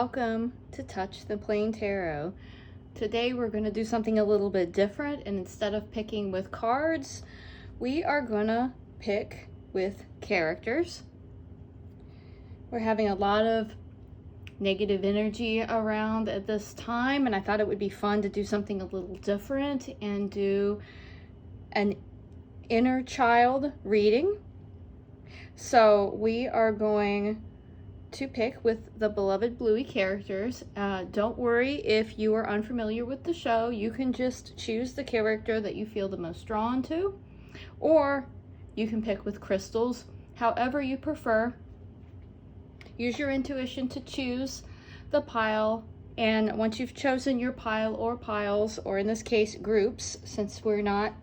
Welcome to Touch the Plain Tarot. Today we're going to do something a little bit different, and instead of picking with cards, we are going to pick with characters. We're having a lot of negative energy around at this time, and I thought it would be fun to do something a little different and do an inner child reading. So we are going to pick with the beloved Bluey characters. Don't worry if you are unfamiliar with the show. You can just choose the character that you feel the most drawn to, or you can pick with crystals, however you prefer. Use your intuition to choose the pile, and once you've chosen your pile or piles, or in this case groups, since we're not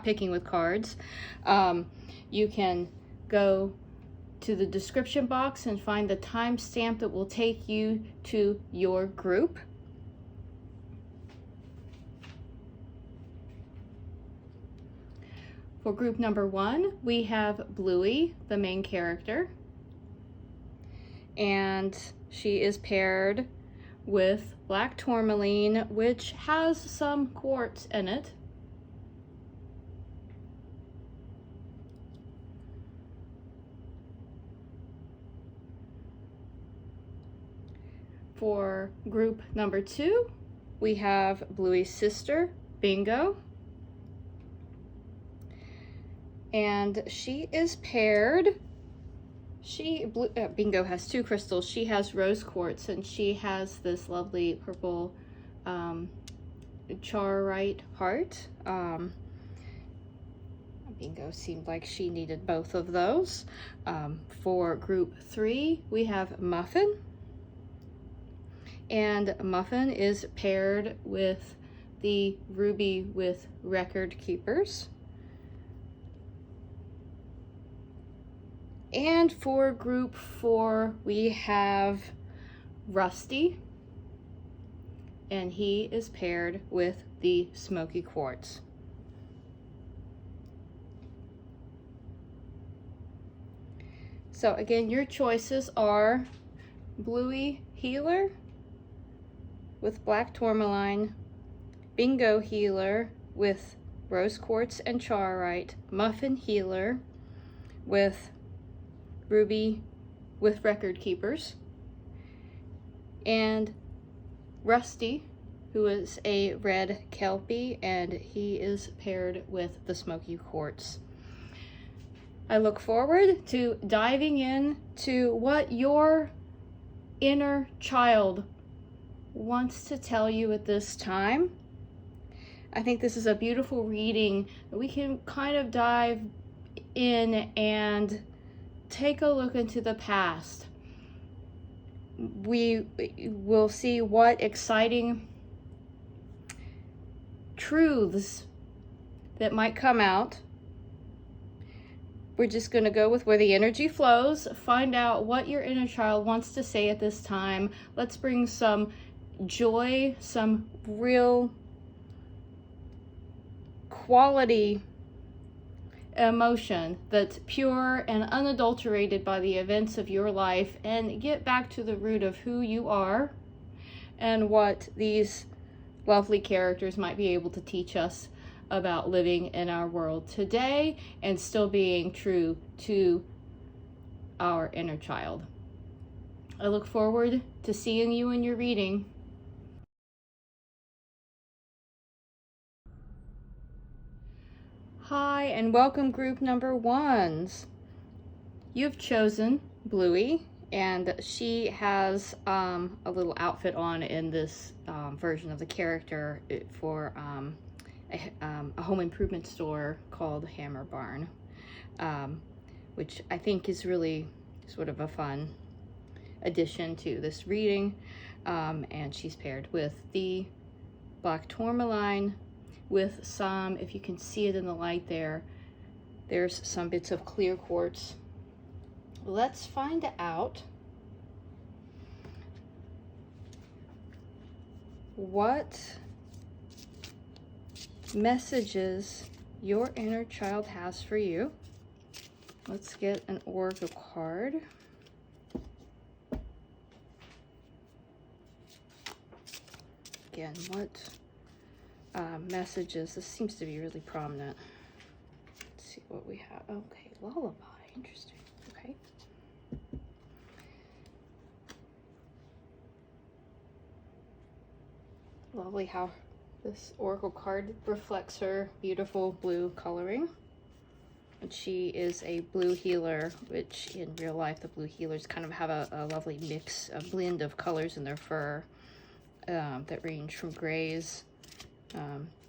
picking with cards, you can go to the description box and find the timestamp that will take you to your group. For group number 1, we have Bluey, the main character, and she is paired with Black Tourmaline, which has some quartz in it. For group number 2, we have Bluey's sister, Bingo. And she is paired. Bingo has 2 crystals. She has rose quartz, and she has this lovely purple Charoite heart. Bingo seemed like she needed both of those. For group 3, we have Muffin. And Muffin is paired with the Ruby with Record Keepers. And for group 4, we have Rusty, and he is paired with the Smokey Quartz. So again, your choices are Bluey Healer with Black Tourmaline, Bingo Healer with Rose Quartz and Charoite, Muffin Healer with Ruby with Record Keepers, and Rusty, who is a red Kelpie, and he is paired with the Smokey Quartz. I look forward to diving in to what your inner child wants to tell you at this time. I think this is a beautiful reading. We can kind of dive in and take a look into the past. We will see what exciting truths that might come out. We're just going to go with where the energy flows, find out what your inner child wants to say at this time. Let's bring some joy, some real quality emotion that's pure and unadulterated by the events of your life, and get back to the root of who you are and what these lovely characters might be able to teach us about living in our world today and still being true to our inner child. I look forward to seeing you in your reading. Hi, and welcome group number 1s. You've chosen Bluey, and she has a little outfit on in this version of the character for a home improvement store called Hammer Barn, which I think is really sort of a fun addition to this reading. And she's paired with the Black Tourmaline with some, if you can see it in the light there's some bits of clear quartz. Let's find out what messages your inner child has for you. Let's get an oracle card. again, what messages? This seems to be really prominent. Let's see what we have. Okay, lullaby. Interesting. Okay. Lovely how this oracle card reflects her beautiful blue coloring. And she is a blue healer, which in real life, the blue healers kind of have a lovely mix, a blend of colors in their fur that range from grays,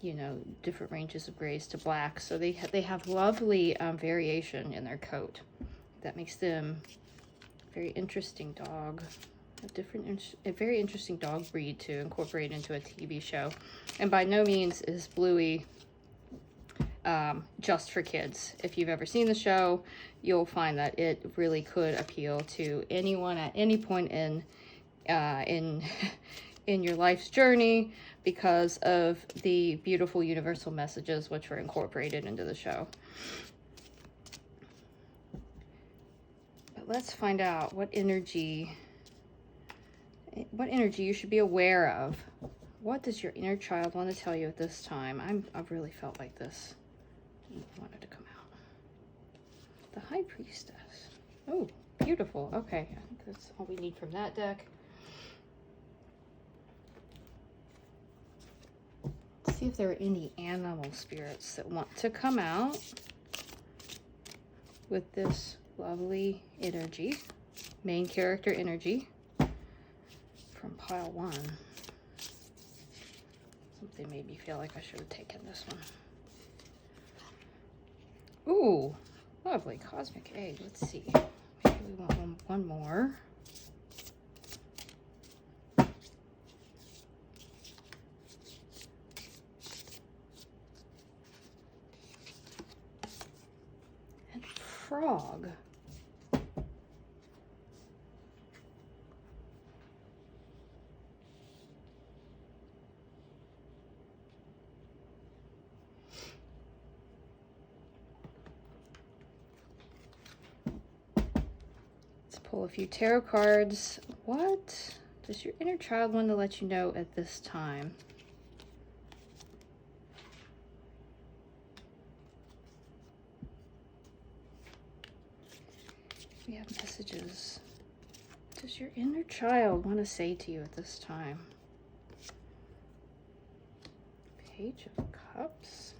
you know, different ranges of grays to black. So they have lovely variation in their coat. That makes them a very interesting dog. A very interesting dog breed to incorporate into a TV show. And by no means is Bluey just for kids. If you've ever seen the show, you'll find that it really could appeal to anyone at any point in your life's journey because of the beautiful universal messages which were incorporated into the show. But let's find out what energy you should be aware of. What does your inner child want to tell you at this time? I've really felt like this wanted to come out. The High Priestess. Oh, beautiful. Okay, I think that's all we need from that deck. Let's see if there are any animal spirits that want to come out with this lovely energy, main character energy from pile 1. Something made me feel like I should have taken this one. Ooh, lovely cosmic egg. Let's see. Maybe we want one more. And frog. Pull a few tarot cards. What does your inner child want to let you know at this time? We have messages. What does your inner child want to say to you at this time? Page of Cups.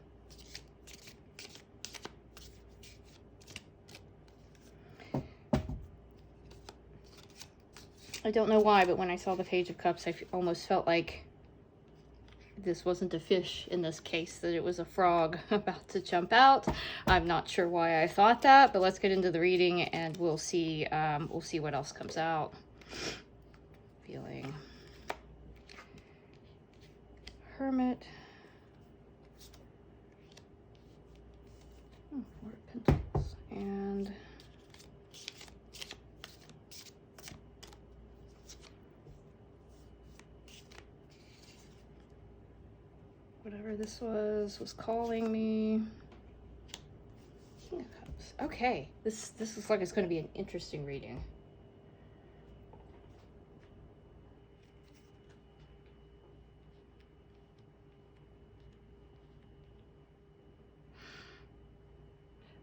I don't know why, but when I saw the Page of Cups, I almost felt like this wasn't a fish in this case, that it was a frog about to jump out. I'm not sure why I thought that, but let's get into the reading and we'll see what else comes out. Feeling Hermit. Oh, Four of Pentacles. And whatever this was calling me. King of Cups. Okay, this looks like it's going to be an interesting reading.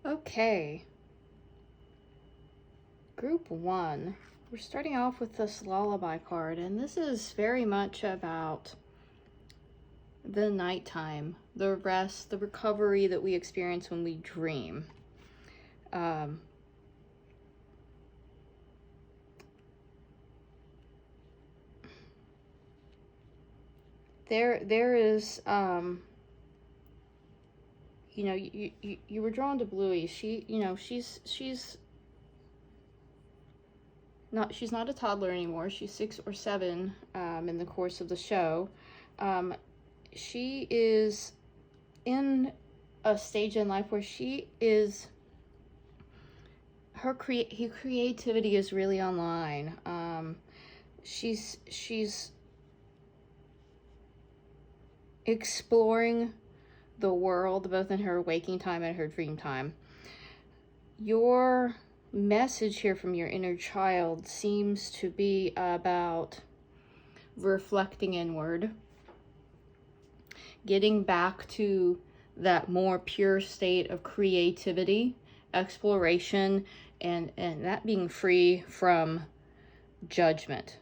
Okay. Group 1. We're starting off with this lullaby card, and this is very much about the nighttime, the rest, the recovery that we experience when we dream. There is, you know, you were drawn to Bluey. She, you know, she's not a toddler anymore. She's 6 or 7 in the course of the show. She is in a stage in life where she is, her creativity is really online. She's exploring the world both in her waking time and her dream time. Your message here from your inner child seems to be about reflecting inward, getting back to that more pure state of creativity, exploration, and that being free from judgment.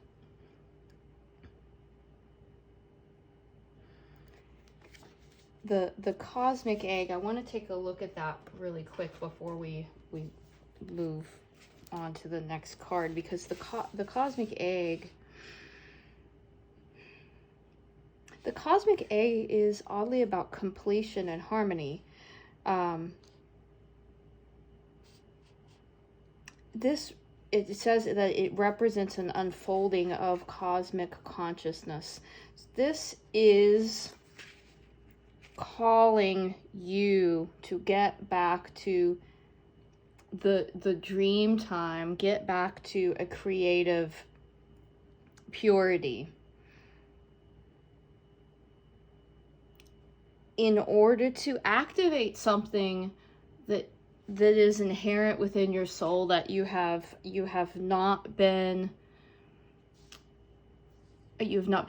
The cosmic egg, I want to take a look at that really quick before we move on to the next card, because the cosmic egg is oddly about completion and harmony. It says that it represents an unfolding of cosmic consciousness. This is calling you to get back to the dream time, get back to a creative purity. In order to activate something that is inherent within your soul that you've not been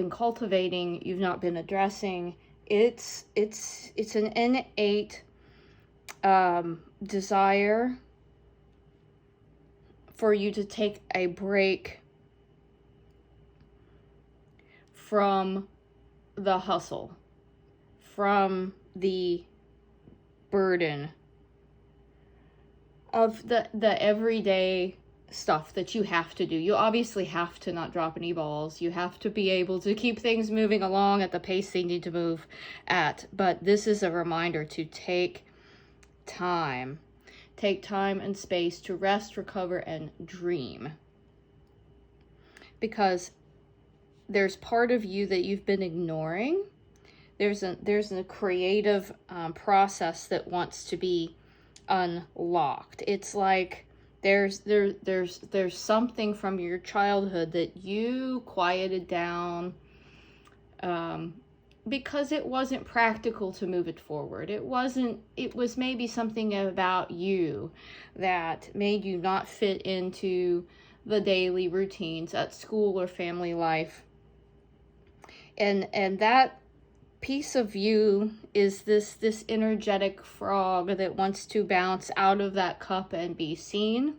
cultivating, you've not been addressing. It's an innate desire for you to take a break from the hustle, from the burden of the everyday stuff that you have to do. You obviously have to not drop any balls. You have to be able to keep things moving along at the pace they need to move at. But this is a reminder to take time. Take time and space to rest, recover, and dream. Because there's part of you that you've been ignoring. There's a creative process that wants to be unlocked. It's like there's something from your childhood that you quieted down because it wasn't practical to move it forward. It was maybe something about you that made you not fit into the daily routines at school or family life. And that piece of you is this energetic frog that wants to bounce out of that cup and be seen.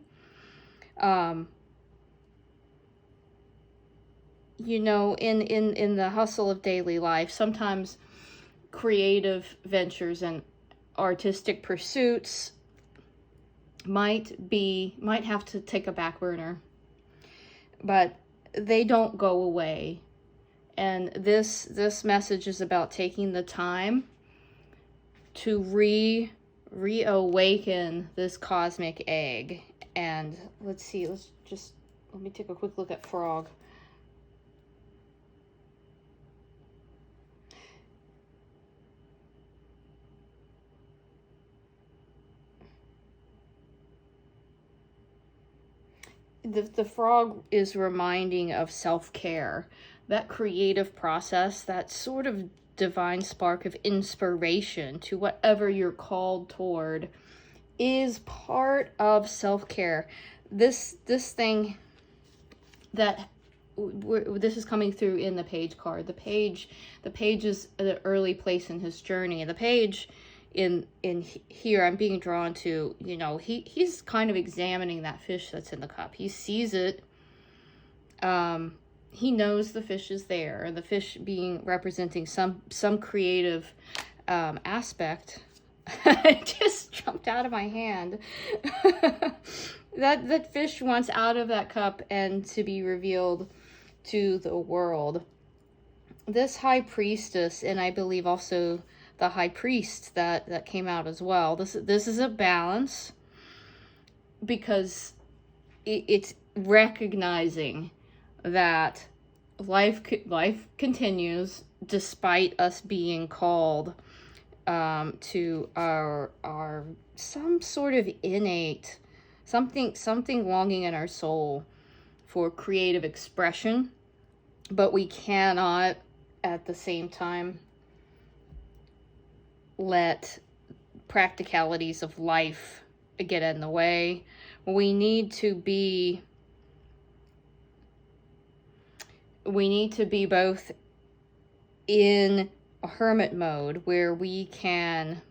You know, in the hustle of daily life, sometimes creative ventures and artistic pursuits might have to take a back burner, but they don't go away. And this message is about taking the time to reawaken this cosmic egg. And let's see, let me take a quick look at frog. The frog is reminding of self-care. That creative process, that sort of divine spark of inspiration to whatever you're called toward, is part of self-care. This thing that this is coming through in the page card. The page is the early place in his journey. The page in here, I'm being drawn to, you know, he's kind of examining that fish that's in the cup. He sees it. He knows the fish is there, and the fish representing some creative aspect. It just jumped out of my hand. that fish wants out of that cup and to be revealed to the world. This high priestess, and I believe also the high priest that came out as well. This is a balance, because it's recognizing that life continues despite us being called to our some sort of innate something longing in our soul for creative expression, but we cannot at the same time let practicalities of life get in the way. We need to be both in a hermit mode where we can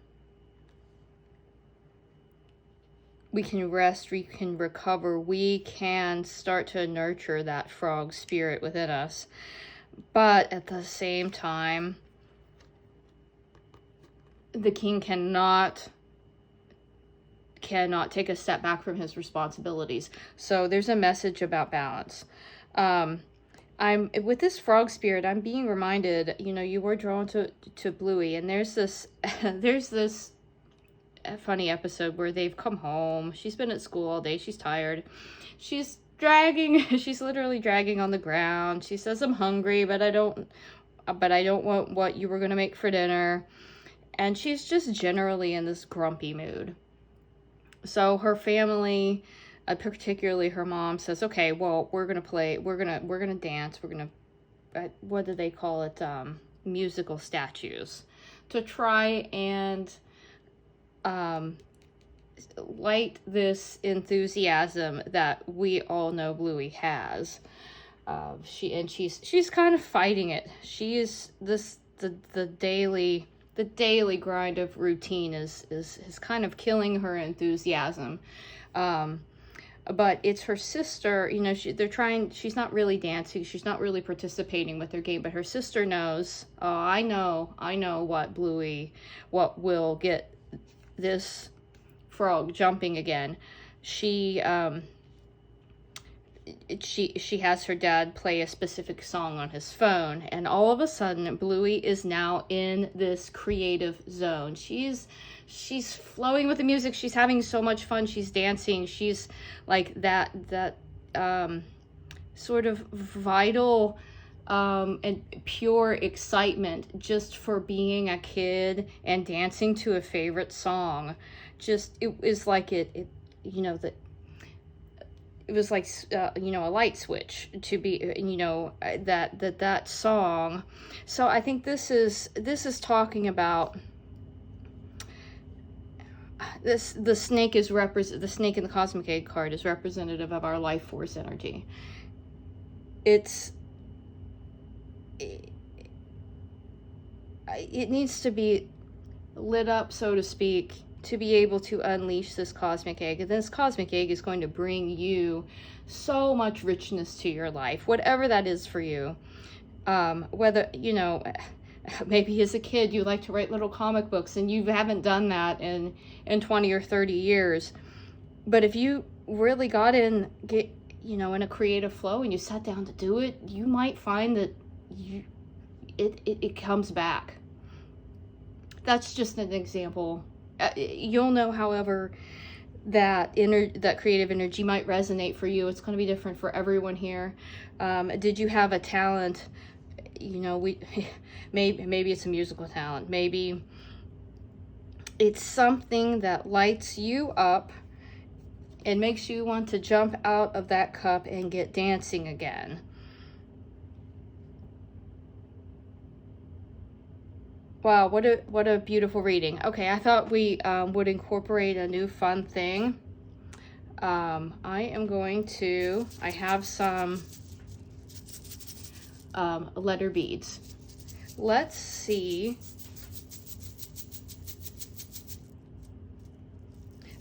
rest, we can recover, we can start to nurture that frog spirit within us. But at the same time, the king cannot take a step back from his responsibilities. So there's a message about balance. I'm with this frog spirit, I'm being reminded, you know, you were drawn to Bluey, and there's this funny episode where they've come home. She's been at school all day. She's tired. She's literally dragging on the ground. She says, "I'm hungry, but I don't want what you were going to make for dinner." And she's just generally in this grumpy mood. So her family, particularly her mom, says, "Okay, well, we're going to dance. We're going to, what do they call it? Musical statues, to try and light this enthusiasm that we all know Bluey has." She's kind of fighting it. She is the daily grind of routine is kind of killing her enthusiasm. But it's her sister, you know, she's not really dancing, she's not really participating with their game, but her sister knows, "Oh, I know what will get this frog jumping again." She has her dad play a specific song on his phone, and all of a sudden Bluey is now in this creative zone. She's flowing with the music. She's having so much fun. She's dancing. She's like that sort of vital and pure excitement just for being a kid and dancing to a favorite song. It was like it was like a light switch to be, that song. So I think this is talking about this. The snake in the Cosmic Egg card is representative of our life force energy. It needs to be lit up, so to speak, to be able to unleash this cosmic egg. And this cosmic egg is going to bring you so much richness to your life, whatever that is for you. Whether, maybe as a kid you like to write little comic books and you haven't done that in 20 or 30 years. But if you really got in a creative flow and you sat down to do it, you might find that it comes back. That's just an example. You'll know, however, that creative energy might resonate for you. It's going to be different for everyone here. Did you have a talent? Maybe it's a musical talent. Maybe it's something that lights you up and makes you want to jump out of that cup and get dancing again. Wow, what a beautiful reading. Okay, I thought we would incorporate a new fun thing. I have some letter beads. Let's see.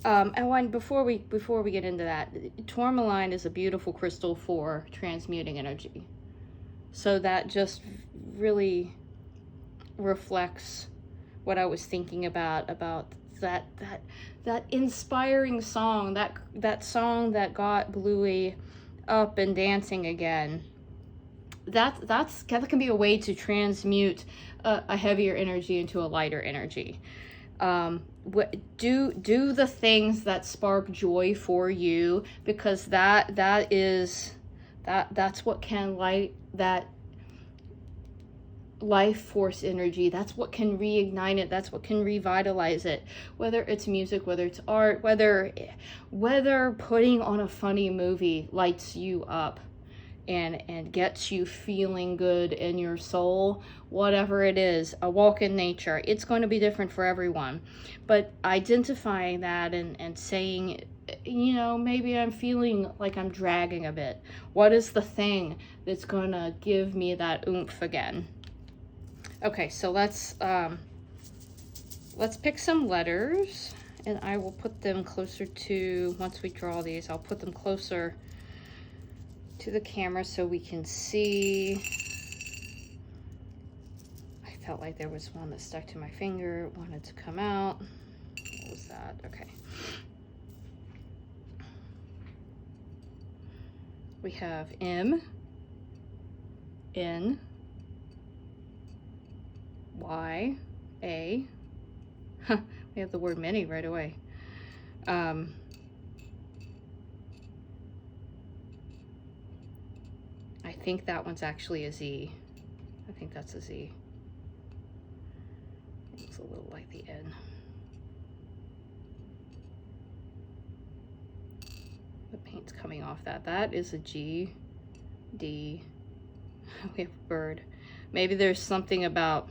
And before we get into that, Tourmaline is a beautiful crystal for transmuting energy. So that just really reflects what I was thinking about that inspiring song, that song that got Bluey up and dancing again. That can be a way to transmute a heavier energy into a lighter energy. Do the things that spark joy for you, because that's what can light that life force energy. That's what can reignite it. That's what can revitalize it. Whether it's music, whether it's art, whether putting on a funny movie lights you up and gets you feeling good in your soul, whatever it is, a walk in nature, it's going to be different for everyone. But identifying that and saying, maybe I'm feeling like I'm dragging a bit. What is the thing that's going to give me that oomph again? Okay, so let's pick some letters, and I will put them closer to, once we draw these, I'll put them closer to the camera so we can see. I felt like there was one that stuck to my finger, wanted to come out. What was that? Okay. We have M, N, Y, A. We have the word many right away. I think that one's actually a Z. I think that's a Z. It looks a little like the N. The paint's coming off that. That is a G, D. We have a bird. Maybe there's something about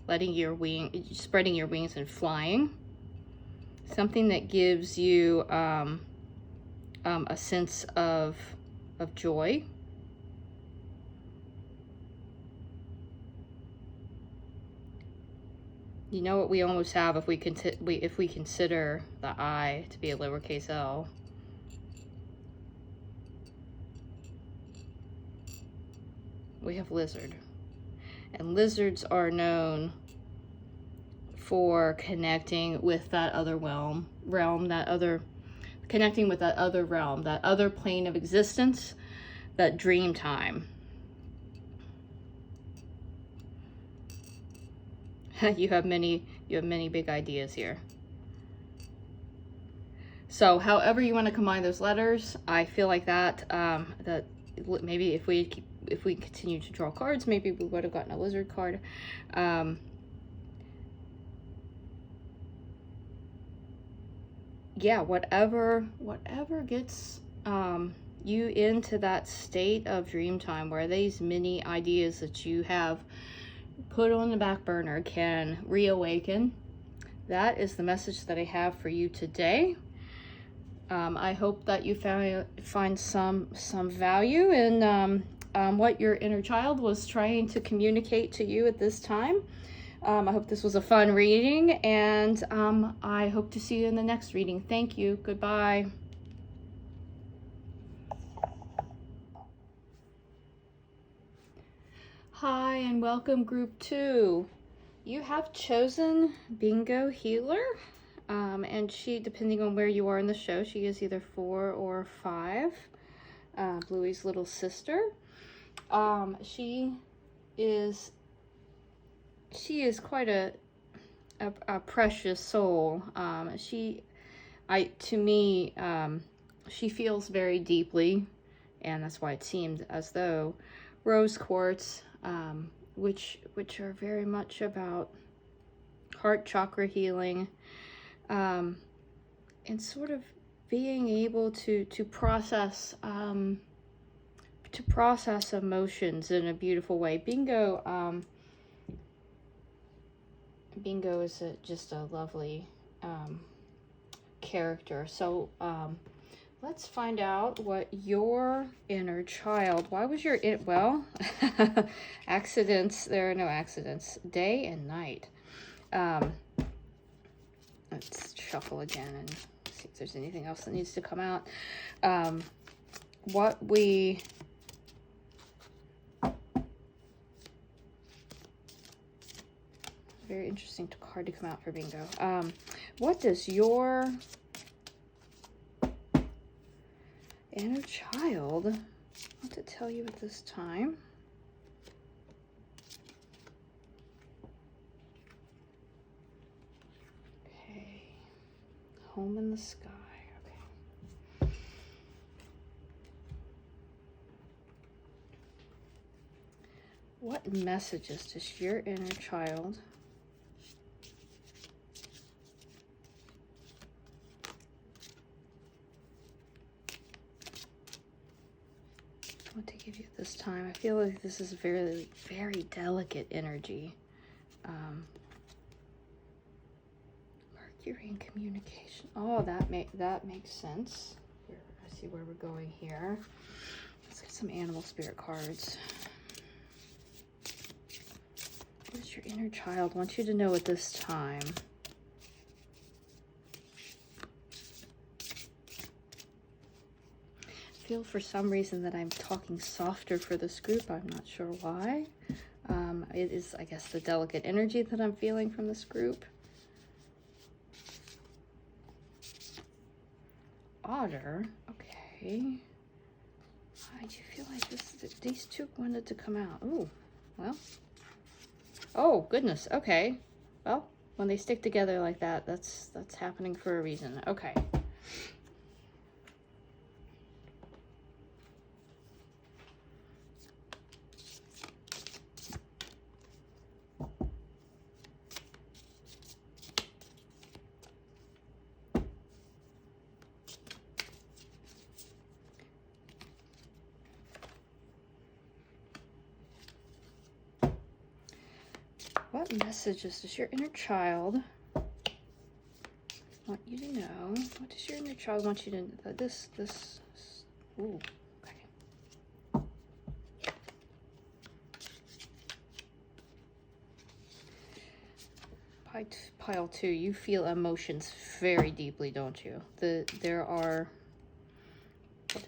letting your spreading your wings and flying. Something that gives you a sense of joy. You know what we almost have if we consider the I to be a lowercase l. We have lizard. And lizards are known for connecting with that other realm, that other plane of existence, that dream time. You have many big ideas here. So however you want to combine those letters, I feel like that maybe if we continue to draw cards, maybe we would have gotten a lizard card. Yeah, whatever gets you into that state of dream time where these many ideas that you have put on the back burner can reawaken. That is the message that I have for you today. I hope that you find some value in what your inner child was trying to communicate to you at this time. I hope this was a fun reading, and I hope to see you in the next reading. Thank you. Goodbye. Hi, and welcome group 2. You have chosen Bingo Healer, and she, depending on where you are in the show, she is either 4 or 5, Bluey's little sister. She is quite a precious soul. To me, she feels very deeply, and that's why it seemed as though rose quartz, which are very much about heart chakra healing, and sort of being able to process emotions in a beautiful way. Bingo is just a lovely character. So let's find out what your inner child, why was your accidents, there are no accidents, day and night. Let's shuffle again and see if there's anything else that needs to come out. Very interesting card to come out for Bingo. What does your inner child want to tell you at this time? Okay. Home in the sky. Okay. What messages does your inner child want to give you this time? I feel like this is very, very delicate energy. Mercury in communication. Oh, that makes sense. Here, I see where we're going here. Let's get some animal spirit cards. does your inner child want you to know at this time? I feel for some reason that I'm talking softer for this group. I'm not sure why. It is, I guess, the delicate energy that I'm feeling from this group. Otter, okay. I do feel like these two wanted to come out. Oh, well. Oh, goodness, okay. Well, when they stick together like that, that's happening for a reason. Okay. What messages does your inner child want you to know? What does your inner child want you to know? Ooh, okay. Pile 2, you feel emotions very deeply, don't you? What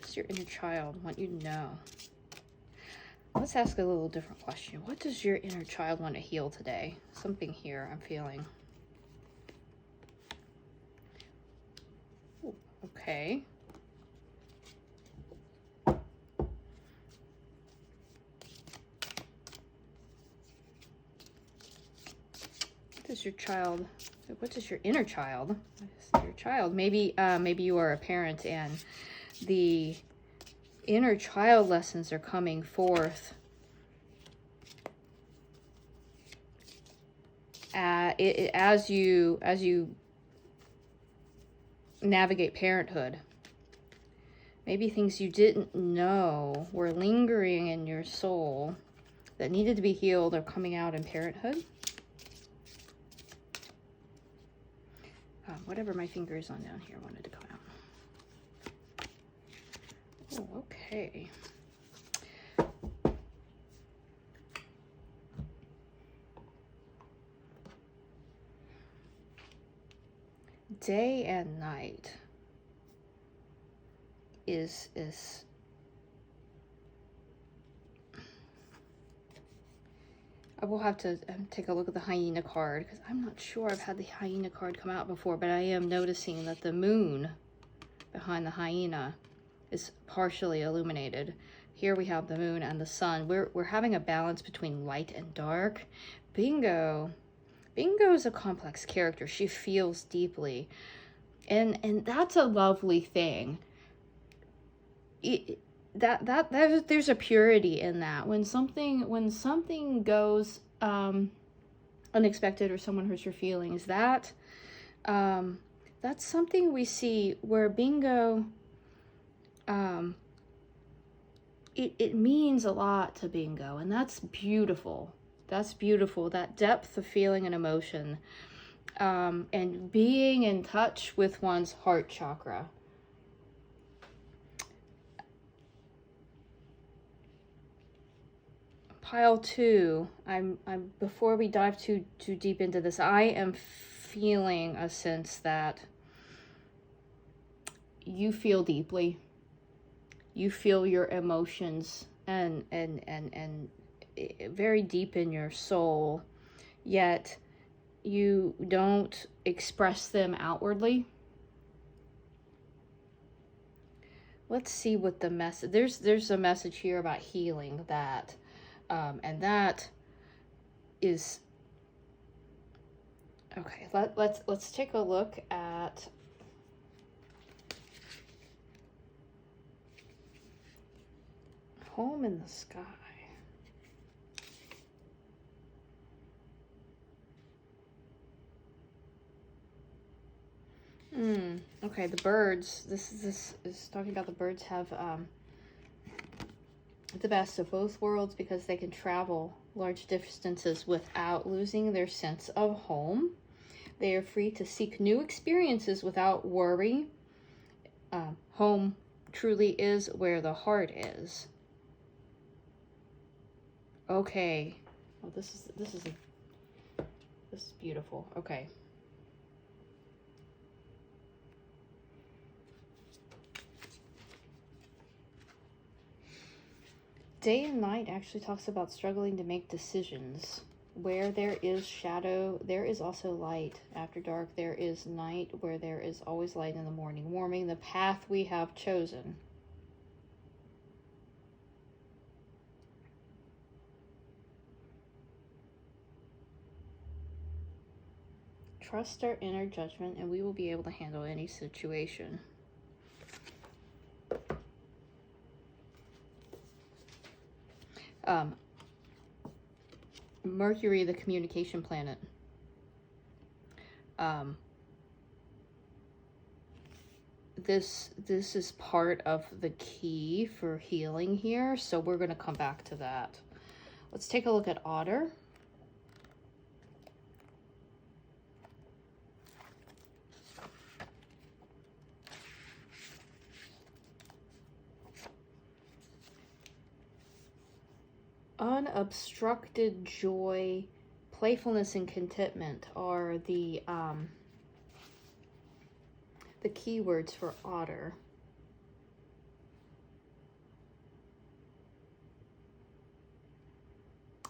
does your inner child want you to know? Let's ask a little different question. What does your inner child want to heal today? Something here I'm feeling. Ooh, okay. What does your inner child? Your child. Maybe you are a parent and the inner child lessons are coming forth as you navigate parenthood. Maybe things you didn't know were lingering in your soul that needed to be healed are coming out in parenthood. Whatever my finger is on down here wanted to come out. Oh, okay. Day and night is I will have to take a look at the hyena card because I'm not sure I've had the hyena card come out before, but I am noticing that the moon behind the hyena is partially illuminated. Here we have the moon and the sun. We're having a balance between light and dark. Bingo is a complex character. She feels deeply, and that's a lovely thing. There's a purity in that. When something goes unexpected or someone hurts your feelings, that's something we see where Bingo, it means a lot to Bingo, and that's beautiful. That's beautiful, that depth of feeling and emotion, and being in touch with one's heart chakra. Pile 2, I'm before we dive too deep into this, I am feeling a sense that you feel deeply. You feel your emotions and very deep in your soul, yet you don't express them outwardly. Let's see what the message, there's a message here about healing that and that is okay. Let's take a look at Home in the Sky. Okay, the birds. This is talking about the birds have the best of both worlds because they can travel large distances without losing their sense of home. They are free to seek new experiences without worry. Home truly is where the heart is. Okay. Well, this is This is beautiful. Okay. Day and night actually talks about struggling to make decisions. Where there is shadow, there is also light. After dark, there is night. Where there is always light in the morning. Warming the path we have chosen. Trust our inner judgment and we will be able to handle any situation. Mercury, the communication planet. This is part of the key for healing here, so we're going to come back to that. Let's take a look at Otter. Unobstructed joy, playfulness, and contentment are the keywords for Otter.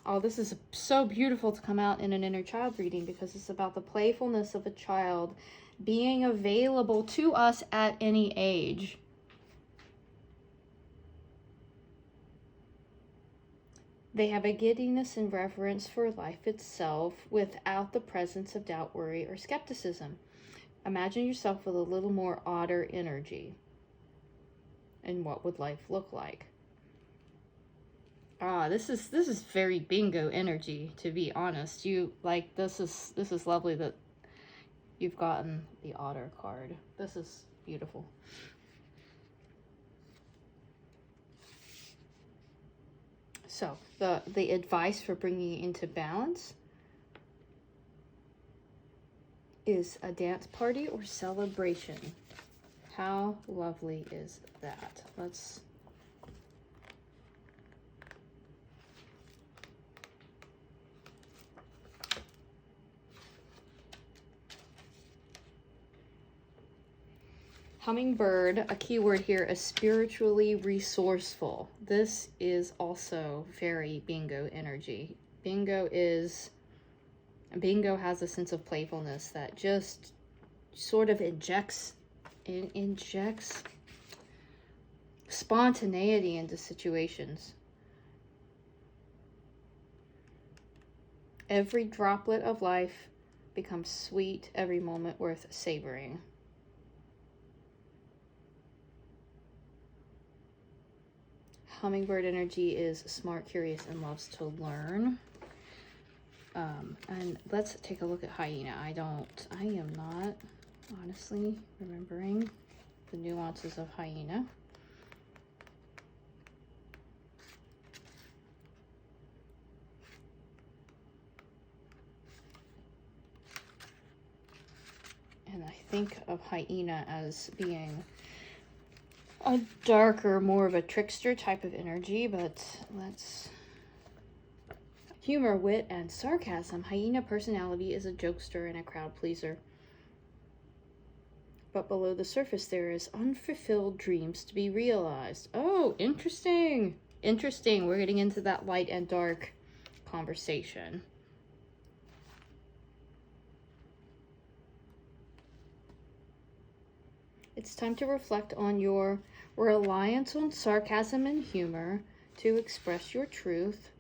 Oh, this is so beautiful to come out in an inner child reading because it's about the playfulness of a child being available to us at any age. They have a giddiness and reverence for life itself without the presence of doubt, worry, or skepticism. Imagine yourself with a little more otter energy. And what would life look like? This is very bingo energy, to be honest. This is lovely that you've gotten the otter card. This is beautiful. So, the advice for bringing it into balance is a dance party or celebration. How lovely is that? Let's... Hummingbird, a keyword here, is spiritually resourceful. This is also very bingo energy. Bingo has a sense of playfulness that just sort of injects spontaneity into situations. Every droplet of life becomes sweet, every moment worth savoring. Hummingbird energy is smart, curious, and loves to learn. And let's take a look at hyena. I am not honestly remembering the nuances of hyena. And I think of hyena as being a darker, more of a trickster type of energy, but let's... Humor, wit, and sarcasm. Hyena personality is a jokester and a crowd pleaser. But below the surface there is unfulfilled dreams to be realized. Oh, interesting. Interesting. We're getting into that light and dark conversation. It's time to reflect on your reliance on sarcasm and humor to express your truth.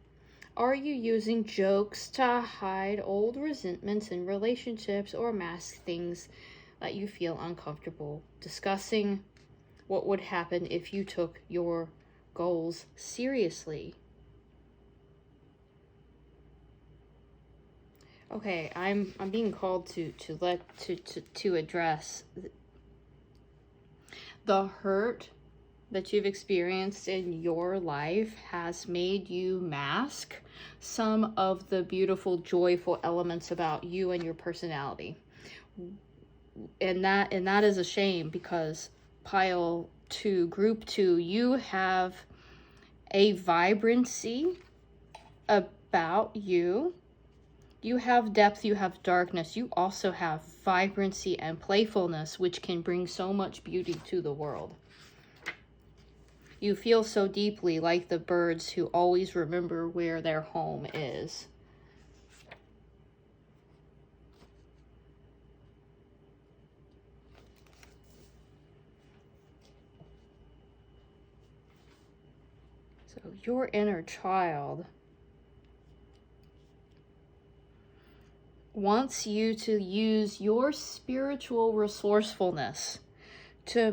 Are you using jokes to hide old resentments in relationships or mask things that you feel uncomfortable discussing? What would happen if you took your goals seriously? Okay, I'm being called to address the hurt that you've experienced in your life has made you mask some of the beautiful, joyful elements about you and your personality. And that is a shame, because pile 2, group 2, you have a vibrancy about you You have depth, you have darkness, you also have vibrancy and playfulness, which can bring so much beauty to the world. You feel so deeply like the birds who always remember where their home is. So your inner child wants you to use your spiritual resourcefulness to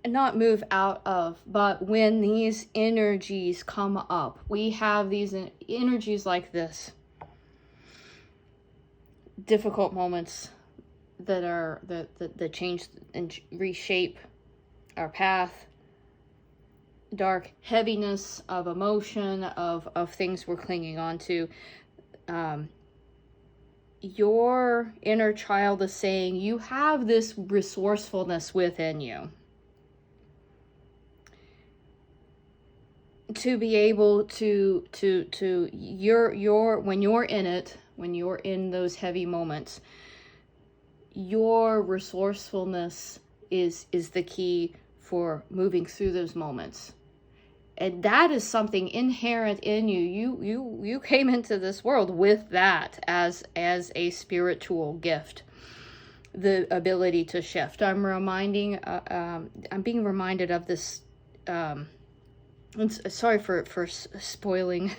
not move out of, but when these energies come up, we have these energies like this. Difficult moments that change and reshape our path. Dark heaviness of emotion, of things we're clinging on to. Your inner child is saying you have this resourcefulness within you to be able to when you're in it, when you're in those heavy moments, your resourcefulness is the key for moving through those moments. And that is something inherent in you. You came into this world with that as a spiritual gift, the ability to shift. I'm being reminded of this. Sorry for spoiling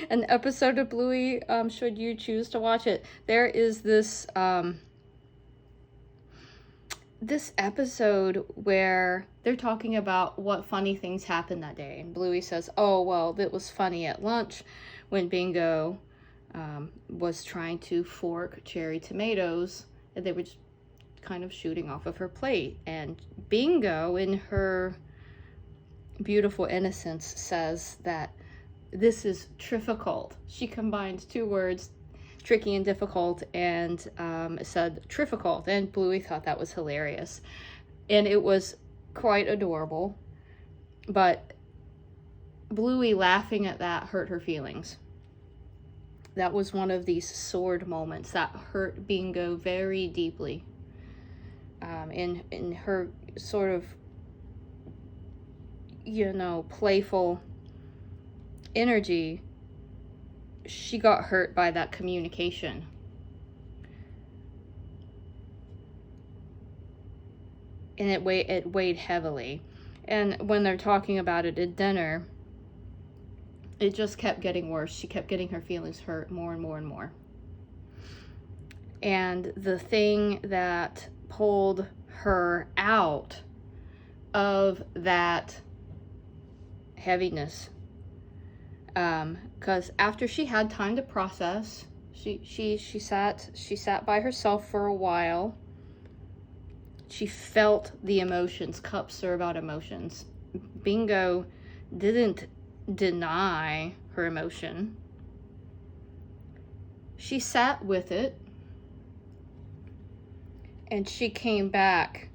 an episode of Bluey. Should you choose to watch it, there is this episode where they're talking about what funny things happened that day. And Bluey says, oh, well, it was funny at lunch when Bingo was trying to fork cherry tomatoes, and they were just kind of shooting off of her plate. And Bingo, in her beautiful innocence, says that this is difficult. She combines two words, tricky and difficult, and said difficult, and Bluey thought that was hilarious, and it was quite adorable, but Bluey laughing at that hurt her feelings. That was one of these sword moments that hurt Bingo very deeply. In her sort of, playful energy, she got hurt by that communication. And it weighed heavily. And when they're talking about it at dinner, it just kept getting worse. She kept getting her feelings hurt more and more and more. And the thing that pulled her out of that heaviness, because after she had time to process, she sat by herself for a while. She felt the emotions. Cups are about emotions. Bingo didn't deny her emotion. She sat with it, and she came back.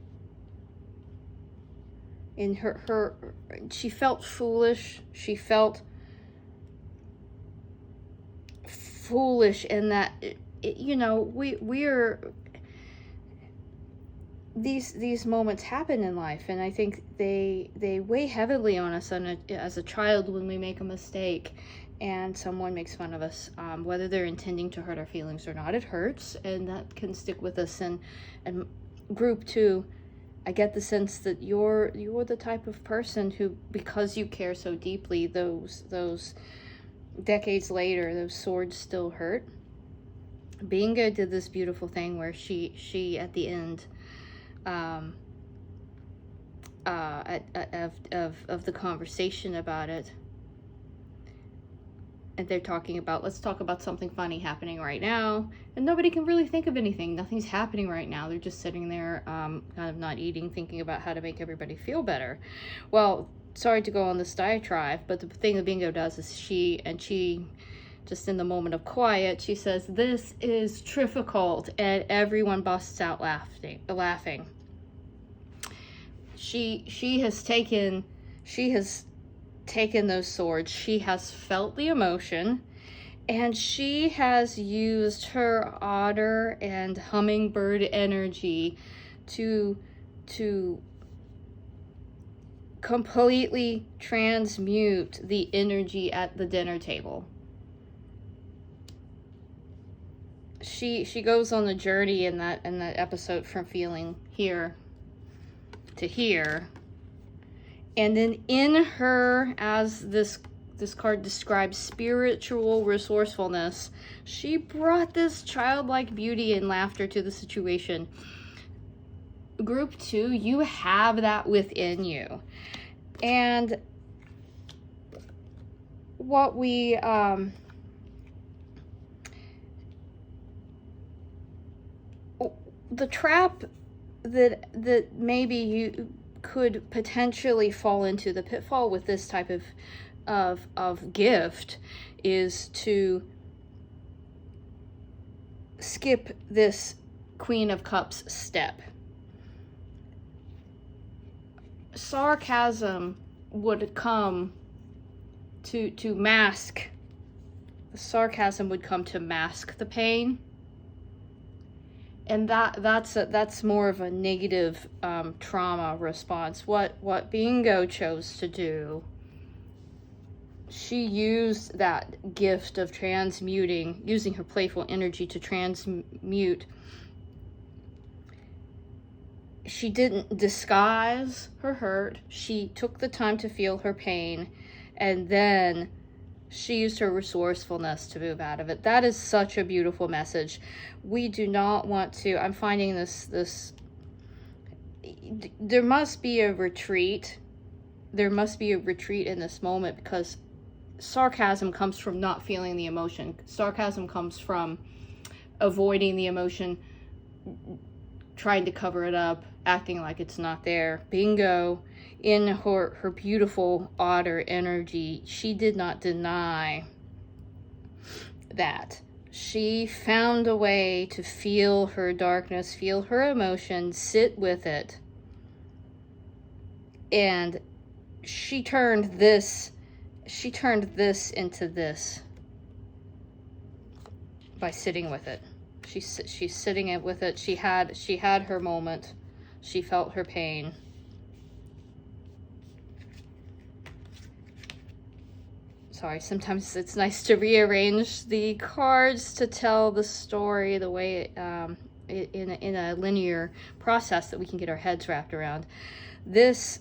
In her she felt foolish. She felt foolish in that, we're these moments happen in life, and I think they weigh heavily on us as a child when we make a mistake and someone makes fun of us, whether they're intending to hurt our feelings or not. It hurts, and that can stick with us. And group 2, I get the sense that you're the type of person who, because you care so deeply, those decades later, those swords still hurt. Bingo did this beautiful thing where she at the end of the conversation about it, and they're talking about, let's talk about something funny happening right now, and nobody can really think of anything. Nothing's happening right now. They're just sitting there kind of not eating, thinking about how to make everybody feel better. Well, sorry to go on this diatribe, but the thing that Bingo does is she just in the moment of quiet, she says, this is difficult, and everyone busts out laughing. She has taken those swords. She has felt the emotion, and she has used her otter and hummingbird energy to completely transmute the energy at the dinner table. She goes on the journey in that episode from feeling here to here. And then in her, as this card describes, spiritual resourcefulness, she brought this childlike beauty and laughter to the situation. Group 2, you have that within you. And what we the trap that maybe you could potentially fall into, the pitfall with this type of gift, is to skip this Queen of Cups step. Sarcasm would come to mask. The sarcasm would come to mask the pain. And that's more of a negative trauma response. What Bingo chose to do, she used that gift of transmuting, using her playful energy to transmute. She didn't disguise her hurt. She took the time to feel her pain, and then she used her resourcefulness to move out of it. That is such a beautiful message. We do not want to, I'm finding this, there must be a retreat. There must be a retreat in this moment, because sarcasm comes from not feeling the emotion. Sarcasm comes from avoiding the emotion, trying to cover it up, acting like it's not there. Bingo, in her beautiful otter energy, she did not deny that. She found a way to feel her darkness, feel her emotion, sit with it. And she turned this into this by sitting with it. She's sitting with it. She had her moment. She felt her pain. Sorry, sometimes it's nice to rearrange the cards to tell the story the way in a linear process that we can get our heads wrapped around. This,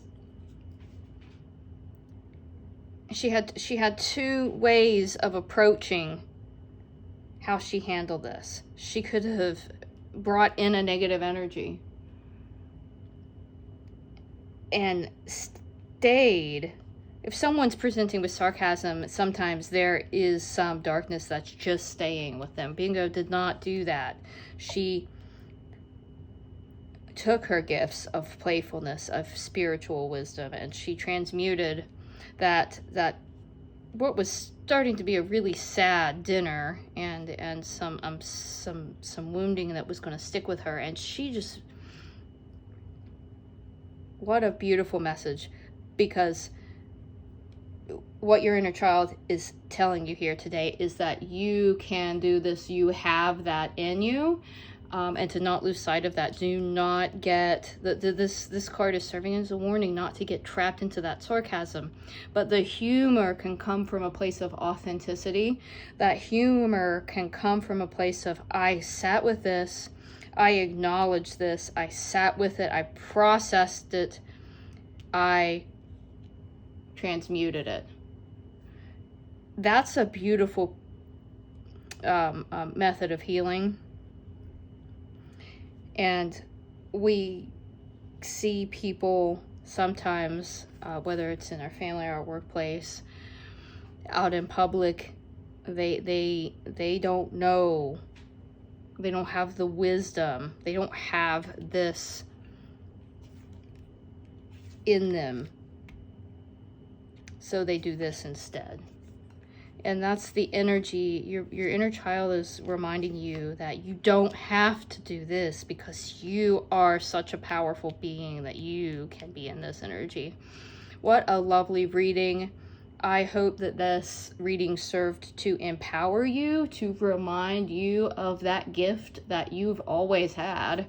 she had two ways of approaching how she handled this. She could have brought in a negative energy and stayed. If someone's presenting with sarcasm, sometimes there is some darkness that's just staying with them. Bingo did not do that. She took her gifts of playfulness, of spiritual wisdom, and she transmuted that what was starting to be a really sad dinner and some wounding that was going to stick with her. And she just, what a beautiful message, because what your inner child is telling you here today is that you can do this. You have that in you, and to not lose sight of that. Do not get this card is serving as a warning not to get trapped into that sarcasm. But the humor can come from a place of authenticity. That humor can come from a place of, I sat with this, I acknowledged this, I sat with it, I processed it, I transmuted it. That's a beautiful method of healing. And we see people sometimes, whether it's in our family or our workplace, out in public, they don't know, they don't have the wisdom, they don't have this in them, so they do this instead. And that's the energy. Your inner child is reminding you that you don't have to do this, because you are such a powerful being that you can be in this energy. What a lovely reading. I hope that this reading served to empower you, to remind you of that gift that you've always had.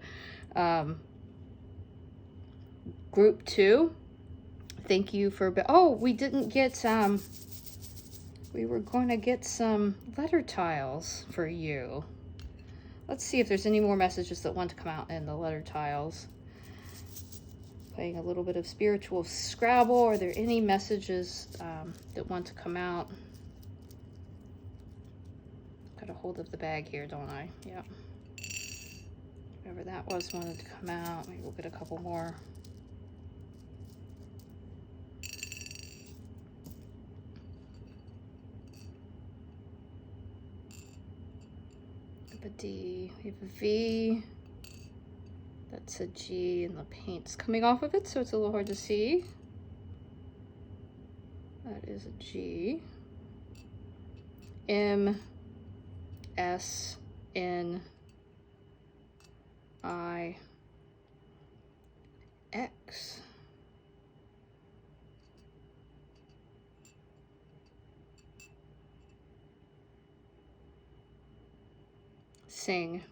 Group 2, thank you for... Oh, we didn't get... we were going to get some letter tiles for you. Let's see if there's any more messages that want to come out in the letter tiles. Playing a little bit of spiritual Scrabble. Are there any messages that want to come out? Got a hold of the bag here, don't I? Yeah. Whatever that was wanted to come out. Maybe we'll get a couple more. A D, we have a V, that's a G, and the paint's coming off of it, so it's a little hard to see. That is a G. M, S, N, I, X. Sing.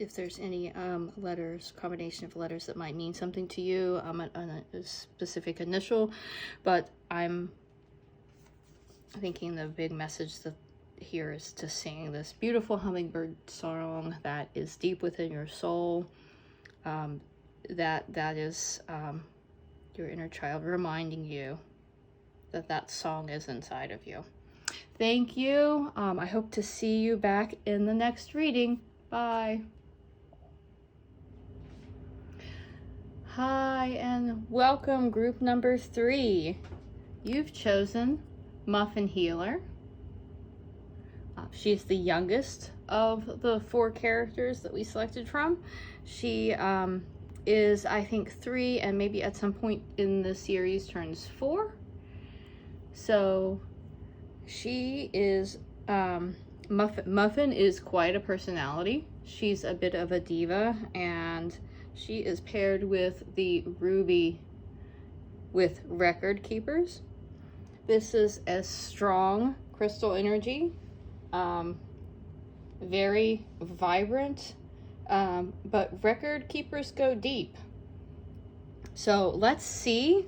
If there's any letters, combination of letters that might mean something to you, a specific initial, but I'm thinking the big message that here is to sing this beautiful hummingbird song that is deep within your soul. That is your inner child reminding you that that song is inside of you. Thank you. I hope to see you back in the next reading. Bye. Hi and welcome, group number 3. You've chosen Muffin Healer. She's the youngest of the 4 characters that we selected from. She is, I think, 3, and maybe at some point in the series turns 4. So she is, Muffin is quite a personality. She's a bit of a diva, and she is paired with the Ruby with Record Keepers. This is a strong crystal energy, very vibrant, but Record Keepers go deep. So let's see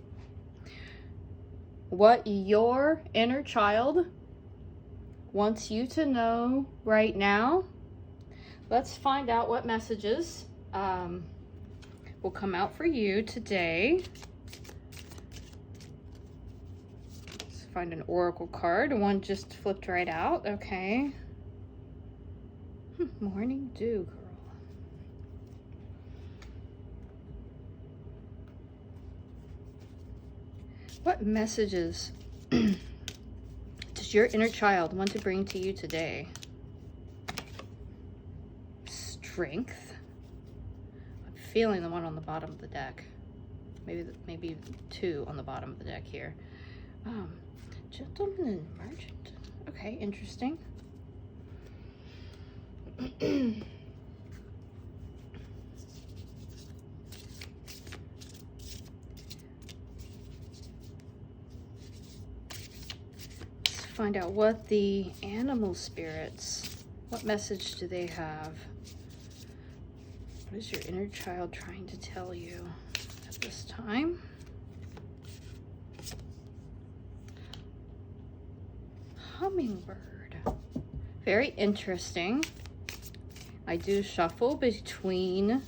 what your inner child wants you to know right now. Let's find out what messages will come out for you today. Let's find an oracle card. One just flipped right out. Okay. Morning dew, girl. What messages does your inner child want to bring to you today? Strength. I'm feeling the one on the bottom of the deck. Maybe 2 on the bottom of the deck here. Gentleman and merchant. Okay, interesting. Find out what the animal spirits, what message do they have? What is your inner child trying to tell you at this time? Hummingbird. Very interesting. I do shuffle between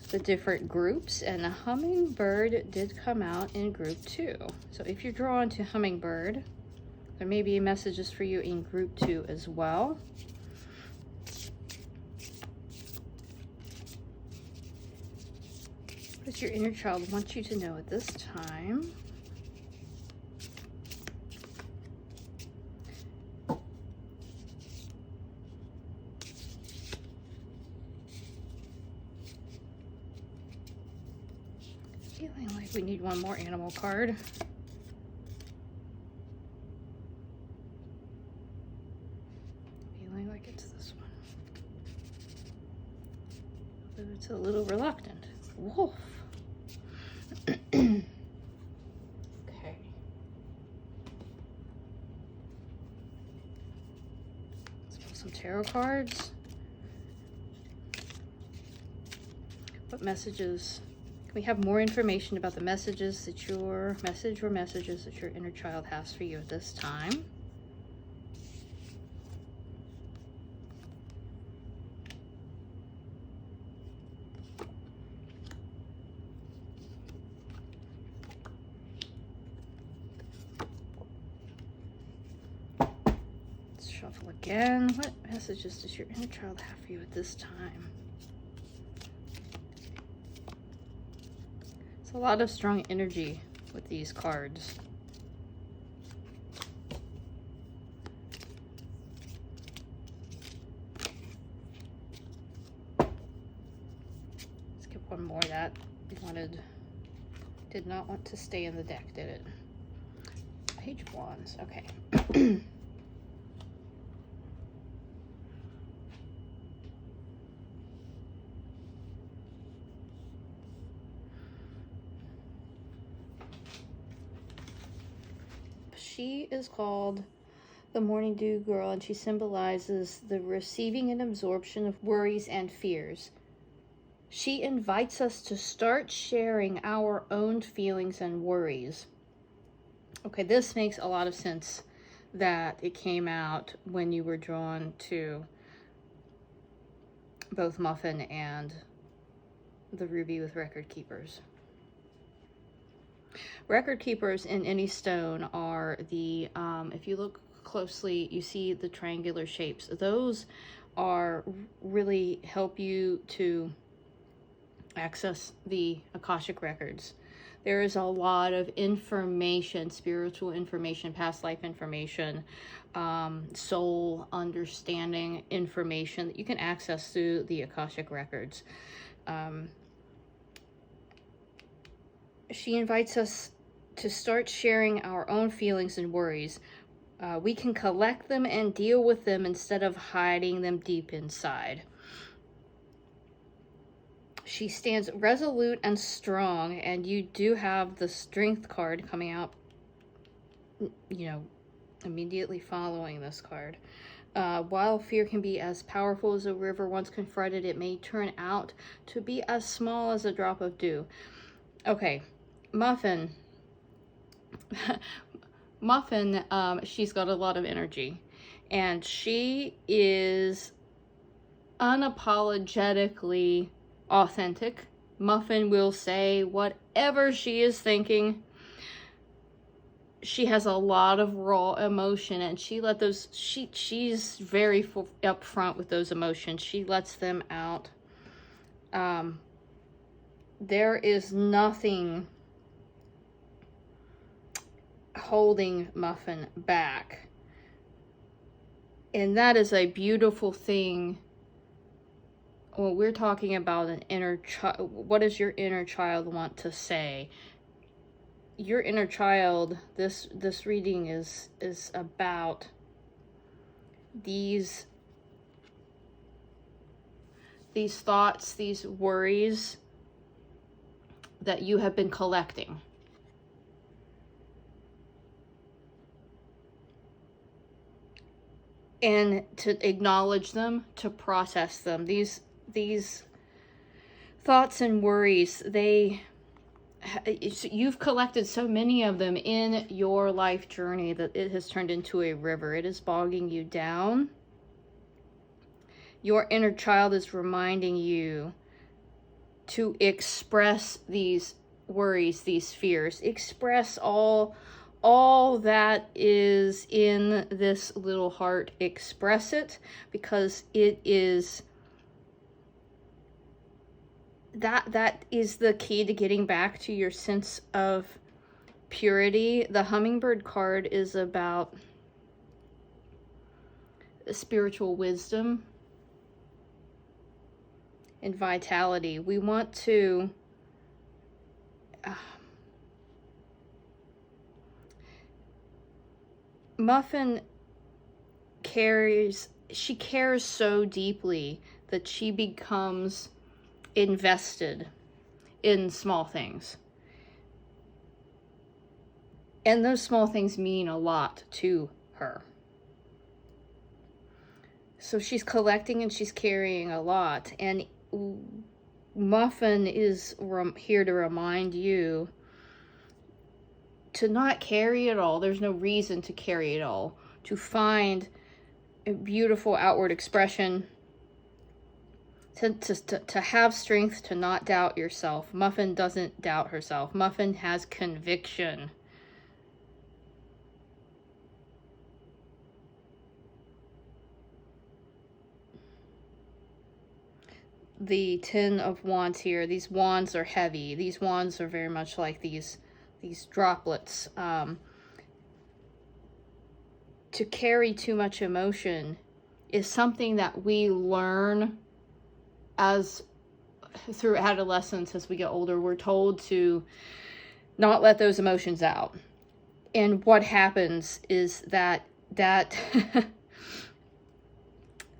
the different groups, and the hummingbird did come out in group 2. So if you're drawn to hummingbird, there may be messages for you in group 2 as well. What does your inner child want you to know at this time? Feeling like we need one more animal card. but it's a little reluctant. Wolf. Okay. Let's pull some tarot cards. What messages? Can we have more information about the messages that your messages that your inner child has for you at this time? Let's shuffle again. What messages does your inner child have for you at this time? A lot of strong energy with these cards. Let's get one more. That did not want to stay in the deck, did it? Page of Wands. Okay. She is called the Morning Dew Girl, and she symbolizes the receiving and absorption of worries and fears. She invites us to start sharing our own feelings and worries. Okay, this makes a lot of sense that it came out when you were drawn to both Muffin and the Ruby with Record Keepers. Record keepers in any stone are the, if you look closely, you see the triangular shapes. Those are really help you to access the Akashic records. There is a lot of information, spiritual information, past life information, soul understanding information that you can access through the Akashic records. She invites us to start sharing our own feelings and worries. We can collect them and deal with them instead of hiding them deep inside. She stands resolute and strong, and you do have the Strength card coming out, you know, immediately following this card. While fear can be as powerful as a river once confronted, it may turn out to be as small as a drop of dew. Okay, Muffin. Muffin, she's got a lot of energy, and she is unapologetically authentic. Muffin will say whatever she is thinking. She has a lot of raw emotion, and she's very upfront with those emotions. She lets them out. There is nothing holding Muffin back, and that is a beautiful thing. When we're talking about an inner child, what does your inner child want to say? Your inner child, this reading is about these thoughts, these worries that you have been collecting. And to acknowledge them, to process them. These thoughts and worries, you've collected so many of them in your life journey that it has turned into a river. It is bogging you down. Your inner child is reminding you to express these worries, these fears. Express all that is in this little heart. Express it, because it is that is the key to getting back to your sense of purity. The Hummingbird card is about spiritual wisdom and vitality. We want to Muffin cares so deeply that she becomes invested in small things. And those small things mean a lot to her. So she's collecting and she's carrying a lot. And Muffin is here to remind you to not carry it all. There's no reason to carry it all. To find a beautiful outward expression. To have strength to not doubt yourself. Muffin doesn't doubt herself. Muffin has conviction. The Ten of Wands here, these wands are heavy. These wands are very much like these droplets. To carry too much emotion is something that we learn through adolescence. As we get older, we're told to not let those emotions out. And what happens is that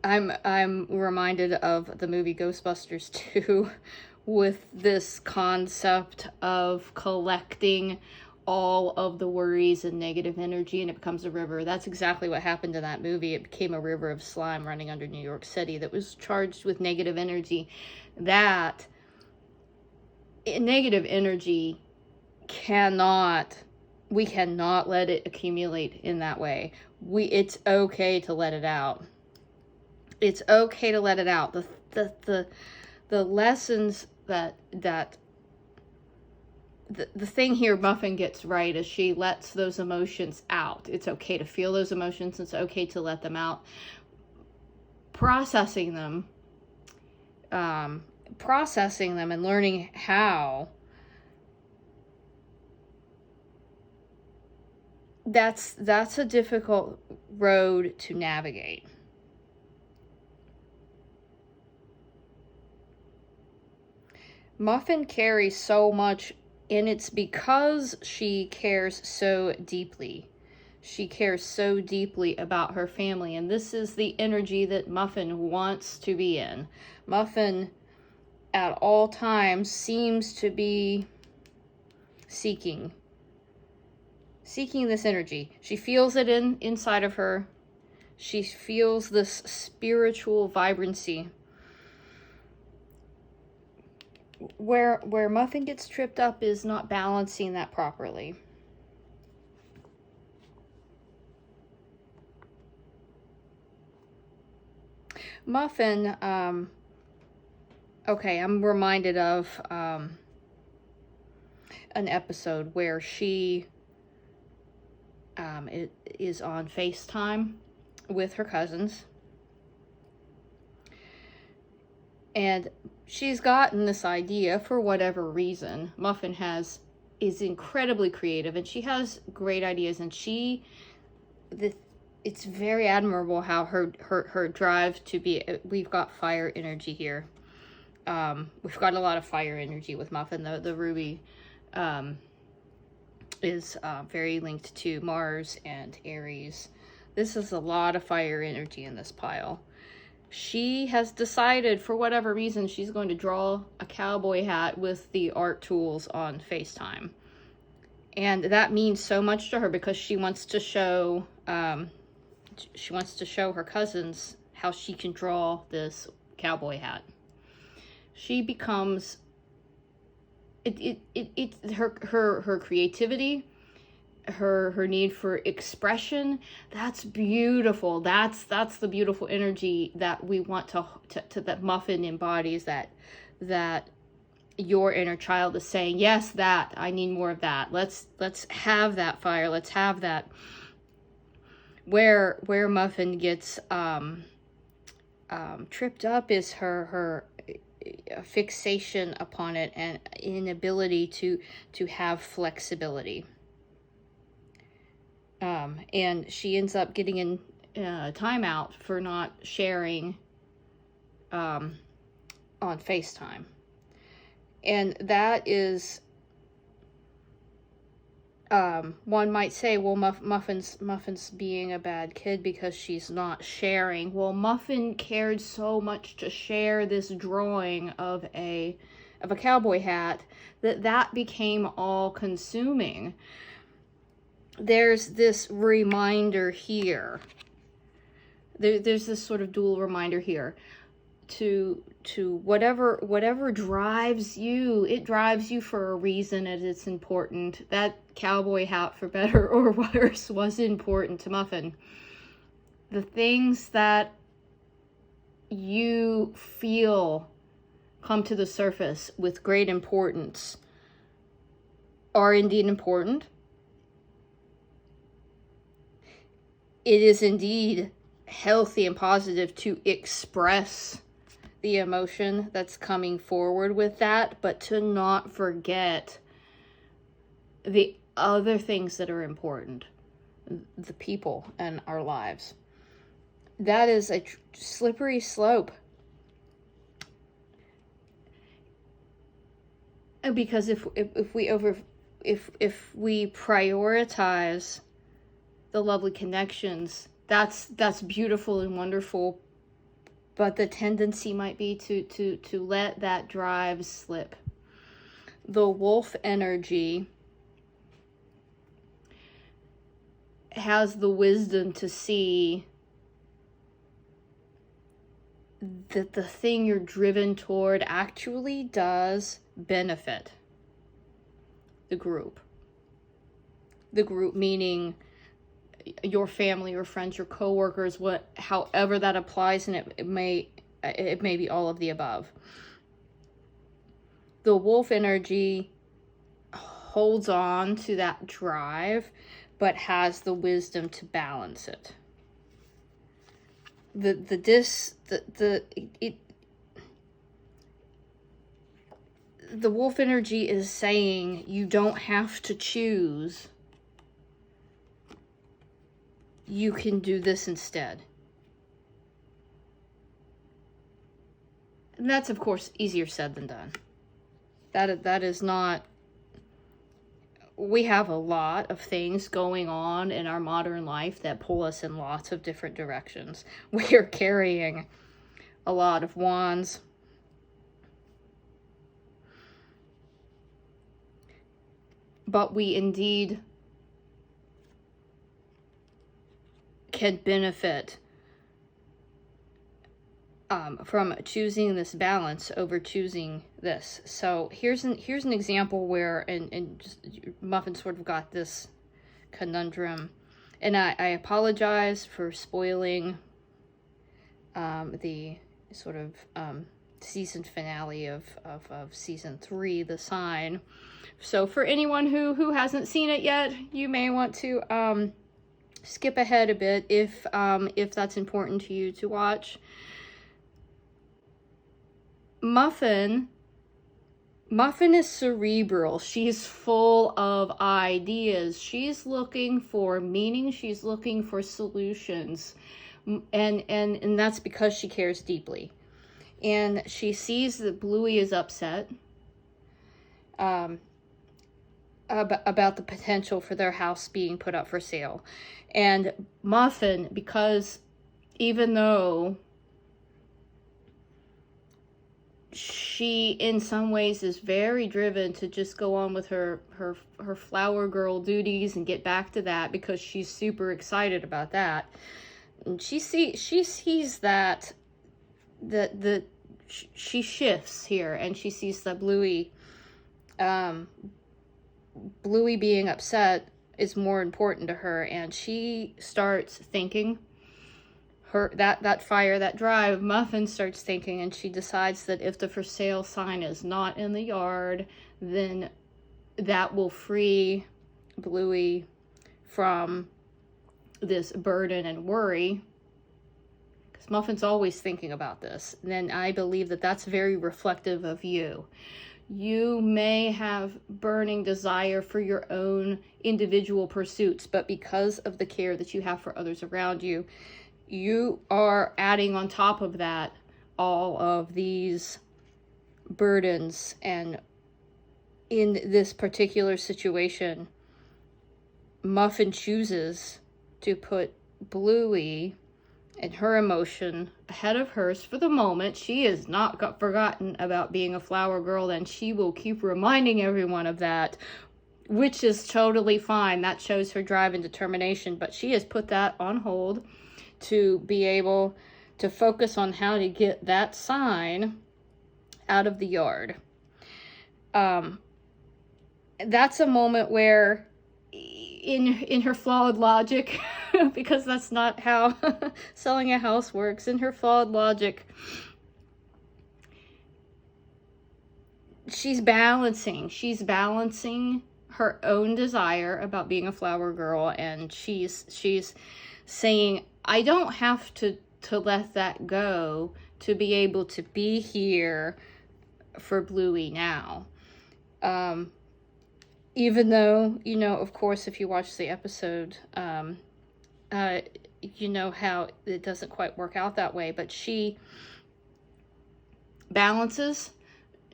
I'm reminded of the movie Ghostbusters 2 with this concept of collecting all of the worries and negative energy, and it becomes a river. That's exactly what happened in that movie. It became a river of slime running under New York City that was charged with negative energy. That negative energy we cannot let it accumulate in that way. It's okay to let it out. It's okay to let it out. The lessons that the thing here Muffin gets right is she lets those emotions out. It's okay to feel those emotions. It's okay to let them out. Processing them and learning how. That's a difficult road to navigate. Muffin carries so much, and it's because she cares so deeply. She cares so deeply about her family, and this is the energy that Muffin wants to be in. Muffin, at all times, seems to be seeking this energy. She feels it inside of her. She feels this spiritual vibrancy. Where Muffin gets tripped up is not balancing that properly. Muffin, okay, I'm reminded of an episode where she is on FaceTime with her cousins. And she's gotten this idea for whatever reason. Muffin is incredibly creative, and she has great ideas, and it's very admirable how her drive to be. We've got fire energy here. We've got a lot of fire energy with Muffin. The ruby is very linked to Mars and Aries. This is a lot of fire energy in this pile. She has decided, for whatever reason, she's going to draw a cowboy hat with the art tools on FaceTime. And that means so much to her because she wants to show her cousins how she can draw this cowboy hat. She becomes her creativity, her need for expression. That's beautiful. That's the beautiful energy that we want to that Muffin embodies, that your inner child is saying, yes, that I need more of that. Let's have that fire. Let's have that. Where Muffin gets tripped up is her fixation upon it and inability to have flexibility. And she ends up getting in timeout for not sharing on FaceTime. And that is one might say, well, Muffin's being a bad kid because she's not sharing. Well, Muffin cared so much to share this drawing of a cowboy hat that became all consuming. There's this reminder here. There's this sort of dual reminder here to whatever drives you. It drives you for a reason, and it's important. That cowboy hat, for better or worse, was important to Muffin. The things that you feel come to the surface with great importance are indeed important. It is indeed healthy and positive to express the emotion that's coming forward with that, but to not forget the other things that are important, the people in our lives. That is a slippery slope. Because if we prioritize the lovely connections, that's beautiful and wonderful, but the tendency might be to let that drive slip. The wolf energy has the wisdom to see that the thing you're driven toward actually does benefit the group. The group meaning your family, your friends, your coworkers, however that applies, and it may be all of the above. The wolf energy holds on to that drive, but has the wisdom to balance it. The wolf energy is saying you don't have to choose. You can do this instead. And that's, of course, easier said than done. That is not... We have a lot of things going on in our modern life that pull us in lots of different directions. We are carrying a lot of wands. But we indeed can benefit from choosing this balance over choosing this. So here's an example where and just Muffin sort of got this conundrum, and I apologize for spoiling the sort of season finale of season 3, The Sign. So for anyone who hasn't seen it yet, you may want to skip ahead a bit if that's important to you to watch. Muffin is cerebral. She's full of ideas. She's looking for meaning. She's looking for solutions. And that's because she cares deeply. And she sees that Bluey is upset about the potential for their house being put up for sale. And Muffin, because even though she in some ways is very driven to just go on with her flower girl duties and get back to that, because she's super excited about that, and she sees that she shifts here, and she sees that Bluey being upset is more important to her, and she starts thinking that fire, that drive. Muffin starts thinking, and she decides that if the for sale sign is not in the yard, then that will free Bluey from this burden and worry, because Muffin's always thinking about this. And then I believe that that's very reflective of you. You may have burning desire for your own individual pursuits, but because of the care that you have for others around you, you are adding on top of that all of these burdens. And in this particular situation, Muffin chooses to put Bluey and her emotion ahead of hers for the moment. She has not forgotten about being a flower girl, and she will keep reminding everyone of that, which is totally fine. That shows her drive and determination, but she has put that on hold to be able to focus on how to get that sign out of the yard. That's a moment where, in her flawed logic, because that's not how selling a house works, in her flawed logic, she's balancing her own desire about being a flower girl, and she's saying, I don't have to let that go to be able to be here for Bluey now. Even though, you know, of course, if you watch the episode, you know how it doesn't quite work out that way, but she balances,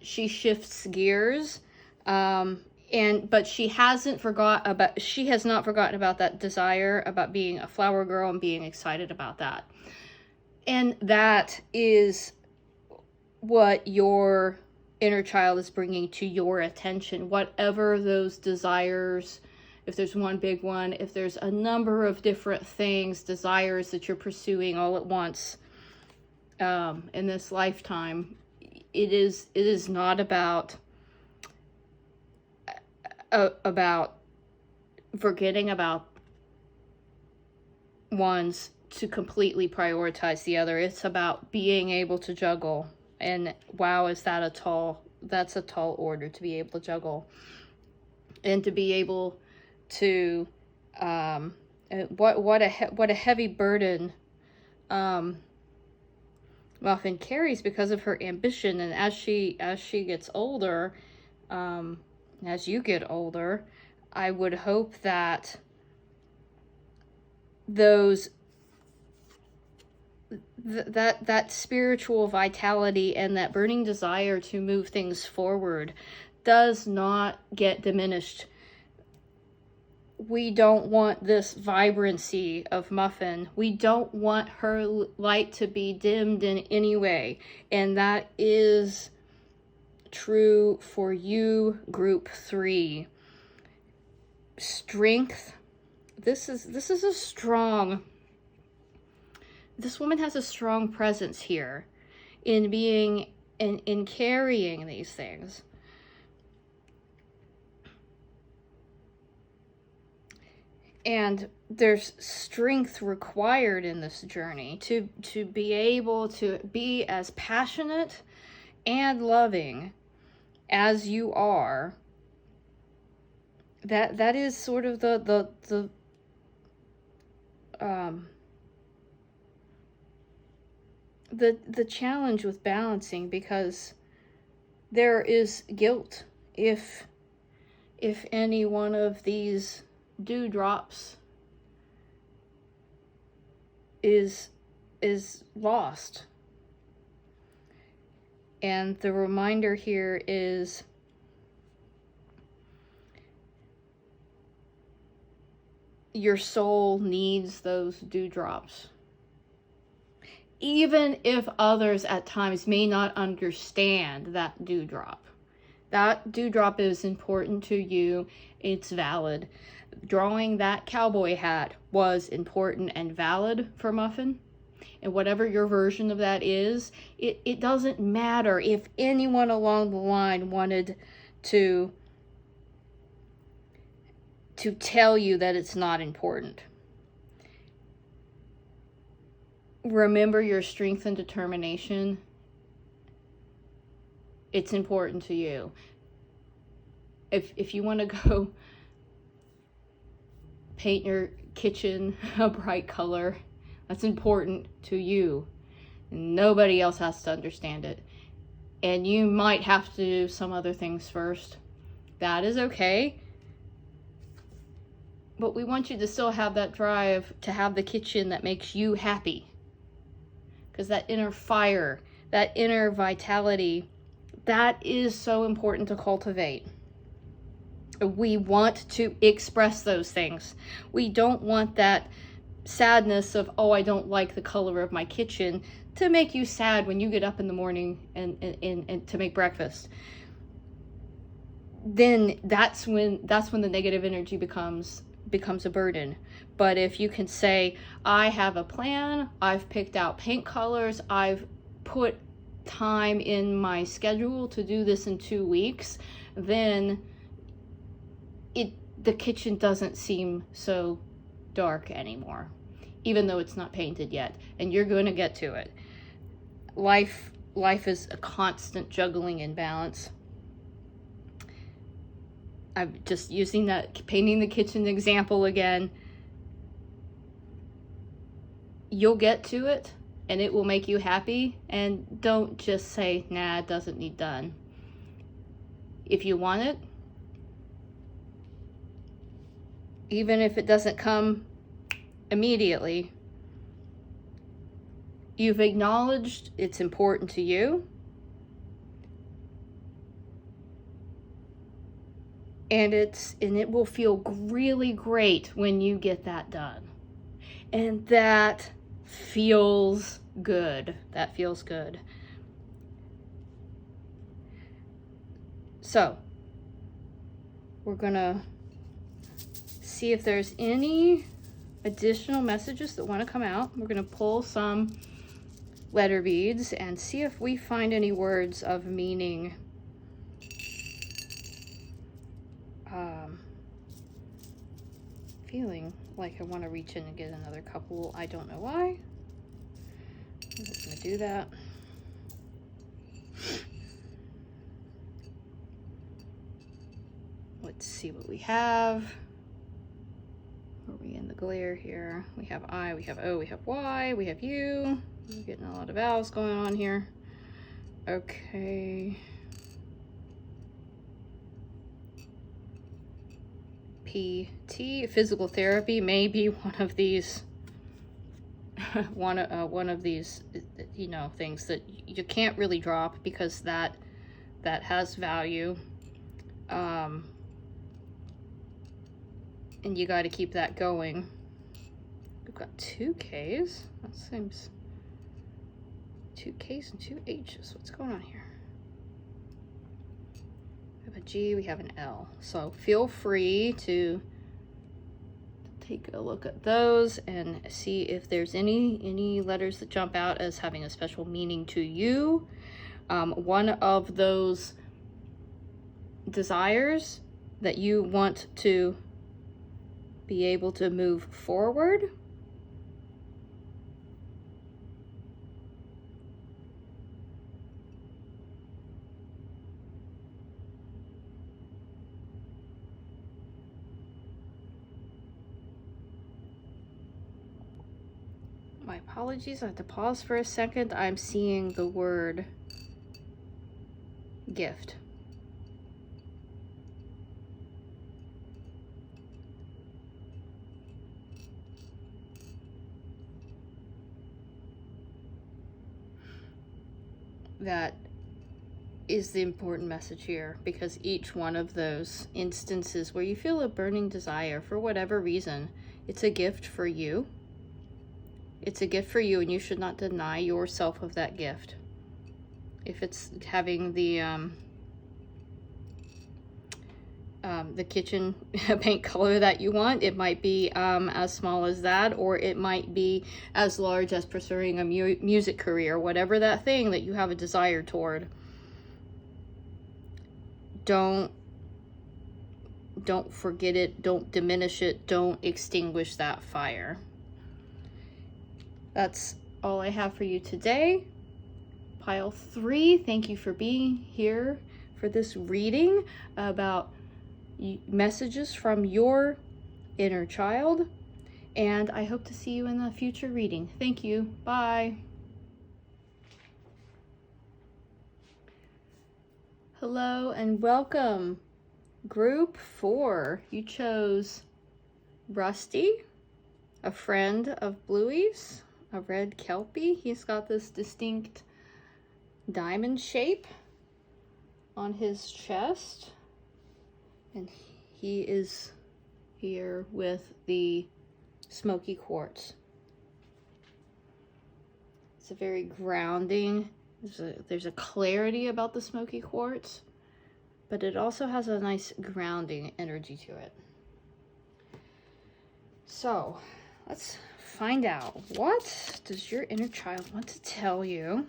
she shifts gears, but she has not forgotten about that desire about being a flower girl and being excited about that. And that is what your inner child is bringing to your attention. Whatever those desires, if there's one big one, if there's a number of different things, desires that you're pursuing all at once in this lifetime, it is not about forgetting about ones to completely prioritize the other. It's about being able to juggle. And wow, that's a tall order to be able to juggle. And to be able to, what a heavy burden Muffin carries because of her ambition. And as she gets older, as you get older, I would hope that that spiritual vitality and that burning desire to move things forward does not get diminished. We don't want this vibrancy of Muffin. We don't want her light to be dimmed in any way. And that is true for you, group 3. Strength. This woman has a strong presence here in being in carrying these things. And there's strength required in this journey to be able to be as passionate and loving as you are. That is sort of the challenge with balancing, because there is guilt if any one of these dewdrops is lost. And the reminder here is your soul needs those dewdrops. Even if others at times may not understand that dewdrop. That dewdrop is important to you. It's valid. Drawing that cowboy hat was important and valid for Muffin. And whatever your version of that is, it doesn't matter if anyone along the line wanted to tell you that it's not important. Remember your strength and determination. It's important to you. If you want to go paint your kitchen a bright color, that's important to you. Nobody else has to understand it. And you might have to do some other things first. That is okay. But we want you to still have that drive to have the kitchen that makes you happy. Because that inner fire, that inner vitality, that is so important to cultivate. We want to express those things. We don't want that sadness of, oh, I don't like the color of my kitchen, to make you sad when you get up in the morning and to make breakfast. Then that's when the negative energy becomes a burden. But if you can say, I have a plan, I've picked out paint colors, I've put time in my schedule to do this in 2 weeks, then the kitchen doesn't seem so dark anymore, even though it's not painted yet, and you're going to get to it. Life is a constant juggling and balance. I'm just using that painting the kitchen example again. You'll get to it, and it will make you happy, and don't just say, nah, it doesn't need done. If you want it, even if it doesn't come immediately, you've acknowledged it's important to you, and it will feel really great when you get that done. And that feels good. That feels good. So, we're gonna see if there's any additional messages that want to come out. We're going to pull some letter beads and see if we find any words of meaning. Feeling like I want to reach in and get another couple. I don't know why. I'm just going to do that. Let's see what we have. Are we in the glare here? We have I, we have O, we have Y, we have U. We're getting a lot of vowels going on here. Okay. PT, physical therapy, may be one of these, one of these, you know, things that you can't really drop because that has value. And you got to keep that going. We've got 2 Ks. That seems 2 Ks and 2 H's. What's going on here? We have a G, we have an L. So feel free to take a look at those and see if there's any letters that jump out as having a special meaning to you. One of those desires that you want to be able to move forward. My apologies, I have to pause for a second. I'm seeing the word gift. That is the important message here, because each one of those instances where you feel a burning desire for whatever reason, it's a gift for you. It's a gift for you, and you should not deny yourself of that gift. If it's having the kitchen paint color that you want, it might be as small as that, or it might be as large as pursuing a music career, whatever that thing that you have a desire toward. Don't forget it, don't diminish it, don't extinguish that fire. That's all I have for you today. Pile 3, thank you for being here for this reading about messages from your inner child, and I hope to see you in a future reading. Thank you. Bye. Hello and welcome. Group 4. You chose Rusty, a friend of Bluey's, a red Kelpie. He's got this distinct diamond shape on his chest. And he is here with the Smokey Quartz. It's a very grounding, there's a clarity about the Smokey Quartz, but it also has a nice grounding energy to it. So let's find out, what does your inner child want to tell you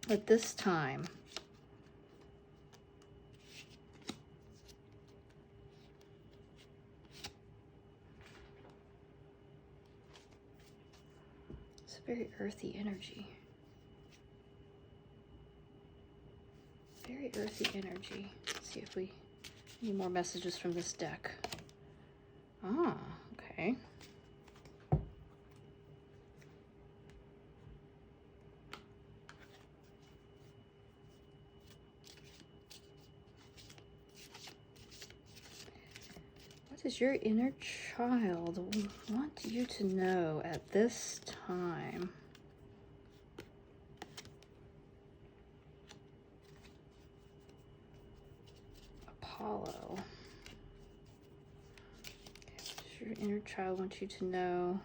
at this time? It's a very earthy energy. Very earthy energy. Let's see if we need more messages from this deck. Ah, okay. What does your inner child want you to know at this time? Apollo. Okay, what does your inner child want you to know?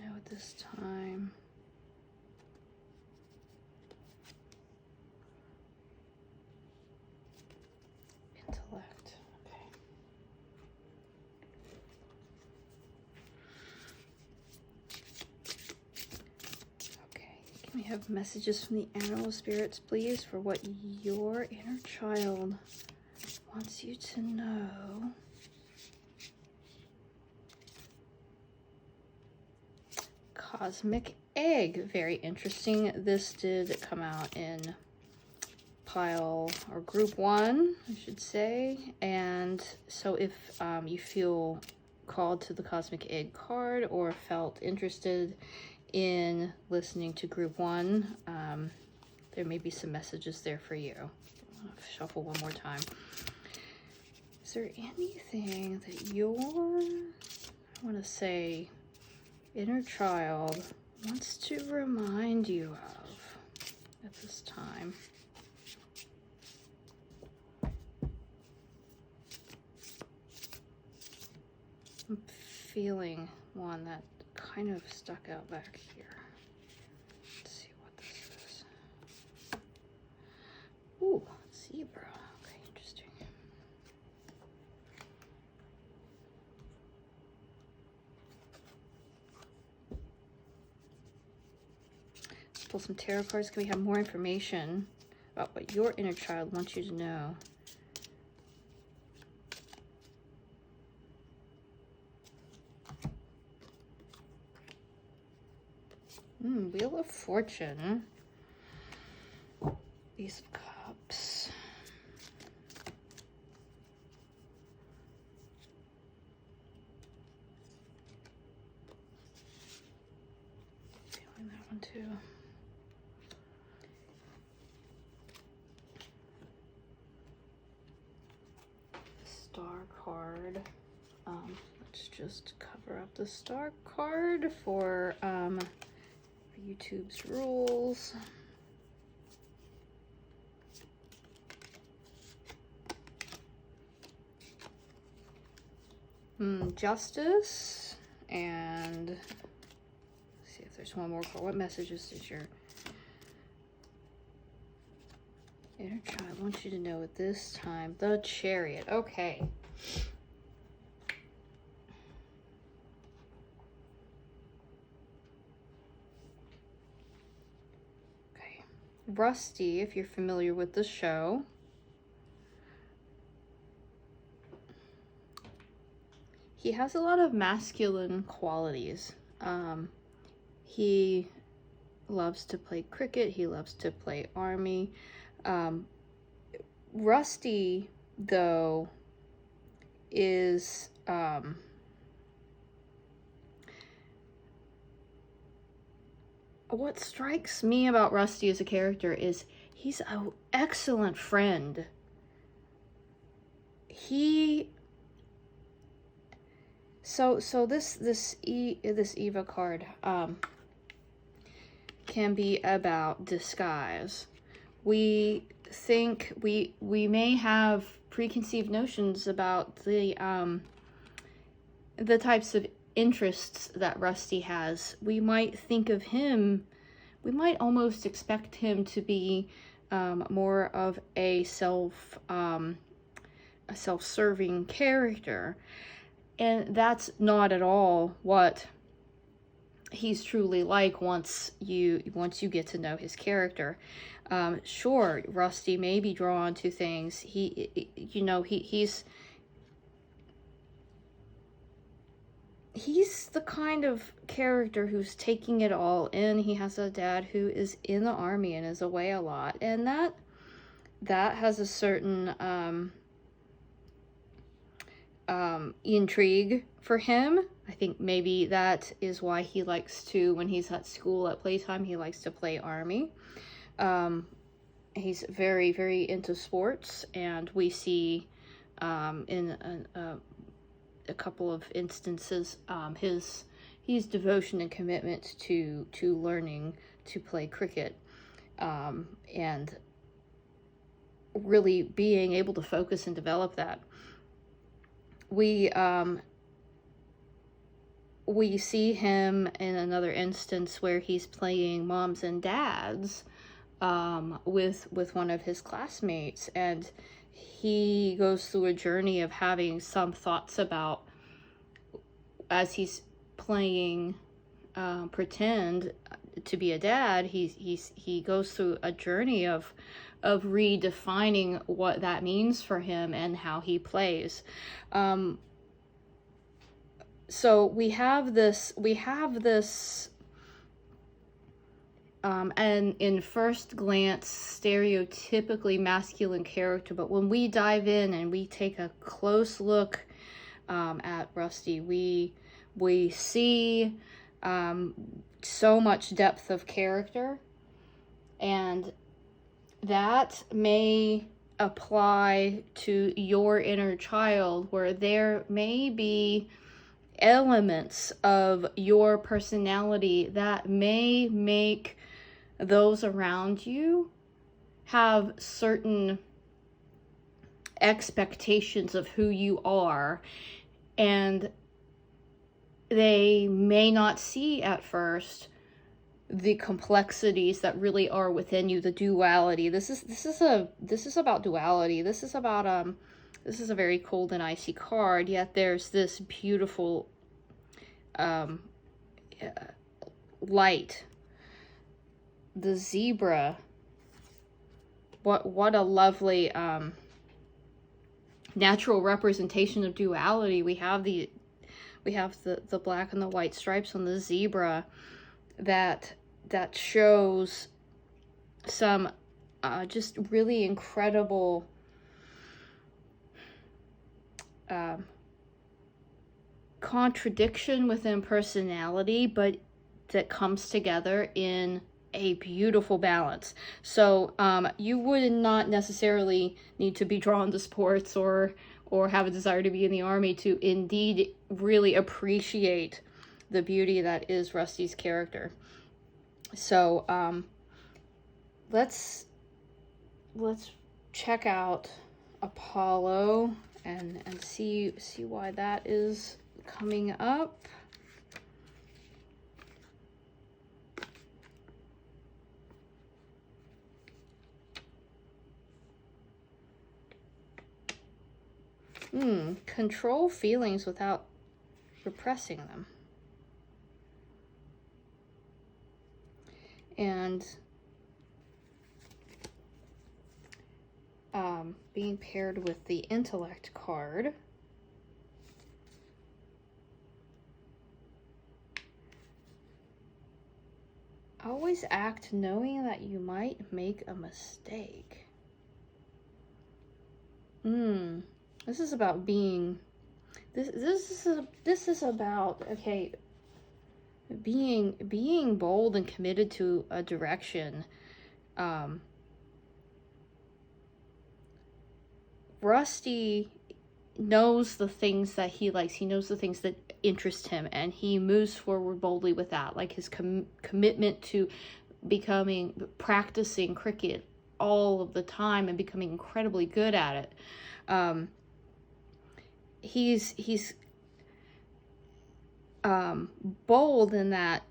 At this time. Intellect. Okay. Okay. Can we have messages from the animal spirits, please, for what your inner child wants you to know? Cosmic egg, very interesting. This did come out in pile or group 1, I should say. And so if you feel called to the cosmic egg card or felt interested in listening to group 1, there may be some messages there for you. I'll shuffle one more time. Is there anything that your, I want to say, inner child wants to remind you of at this time? I'm feeling one that kind of stuck out back here. Let's see what this is. Ooh, zebra. Okay, interesting. Let's pull some tarot cards. Can we have more information about what your inner child wants you to know? Wheel of Fortune. Ace of Cups. Feeling that one too. Star card. Let's just cover up the star card for YouTube's rules. Justice, and let's see if there's one more card. What messages does your inner child want you to know at this time? The Chariot. Okay. Rusty, if you're familiar with the show, he has a lot of masculine qualities. He loves to play cricket. He loves to play army. Rusty, though, is what strikes me about Rusty as a character is he's an excellent friend. This Eva card can be about disguise. we think we may have preconceived notions about the types of interests that Rusty has. We might think of him, we might almost expect him to be more of a self-serving character, and that's not at all what he's truly like once you get to know his character. Sure, Rusty may be drawn to things. He's the kind of character who's taking it all in. He has a dad who is in the army and is away a lot, and that has a certain intrigue for him. I think maybe that is why he likes to, when he's at school at playtime, he likes to play army. He's very, very into sports, and we see in a couple of instances his devotion and commitment to learning to play cricket, and really being able to focus and develop that. We see him in another instance where he's playing moms and dads with one of his classmates, and he goes through a journey of having some thoughts about, as he's playing pretend to be a dad, he goes through a journey of redefining what that means for him and how he plays. So we have this and in first glance stereotypically masculine character, but when we dive in and we take a close look at Rusty, we see so much depth of character, and that may apply to your inner child, where there may be elements of your personality that may make those around you have certain expectations of who you are, and they may not see at first the complexities that really are within you, the duality. This is about duality. This is about this is a very cold and icy card, yet there's this beautiful light. The zebra, what a lovely natural representation of duality. We have the black and the white stripes on the zebra that shows some just really incredible contradiction within personality, but that comes together in a beautiful balance. So you would not necessarily need to be drawn to sports or have a desire to be in the army to indeed really appreciate the beauty that is Rusty's character. So let's check out Apollo and see why that is coming up. Control feelings without repressing them. And being paired with the intellect card. Always act knowing that you might make a mistake. This is about being, this is about, okay, being bold and committed to a direction. Rusty knows the things that he likes. He knows the things that interest him, and he moves forward boldly with that. Like his commitment to practicing cricket all of the time and becoming incredibly good at it. He's bold in that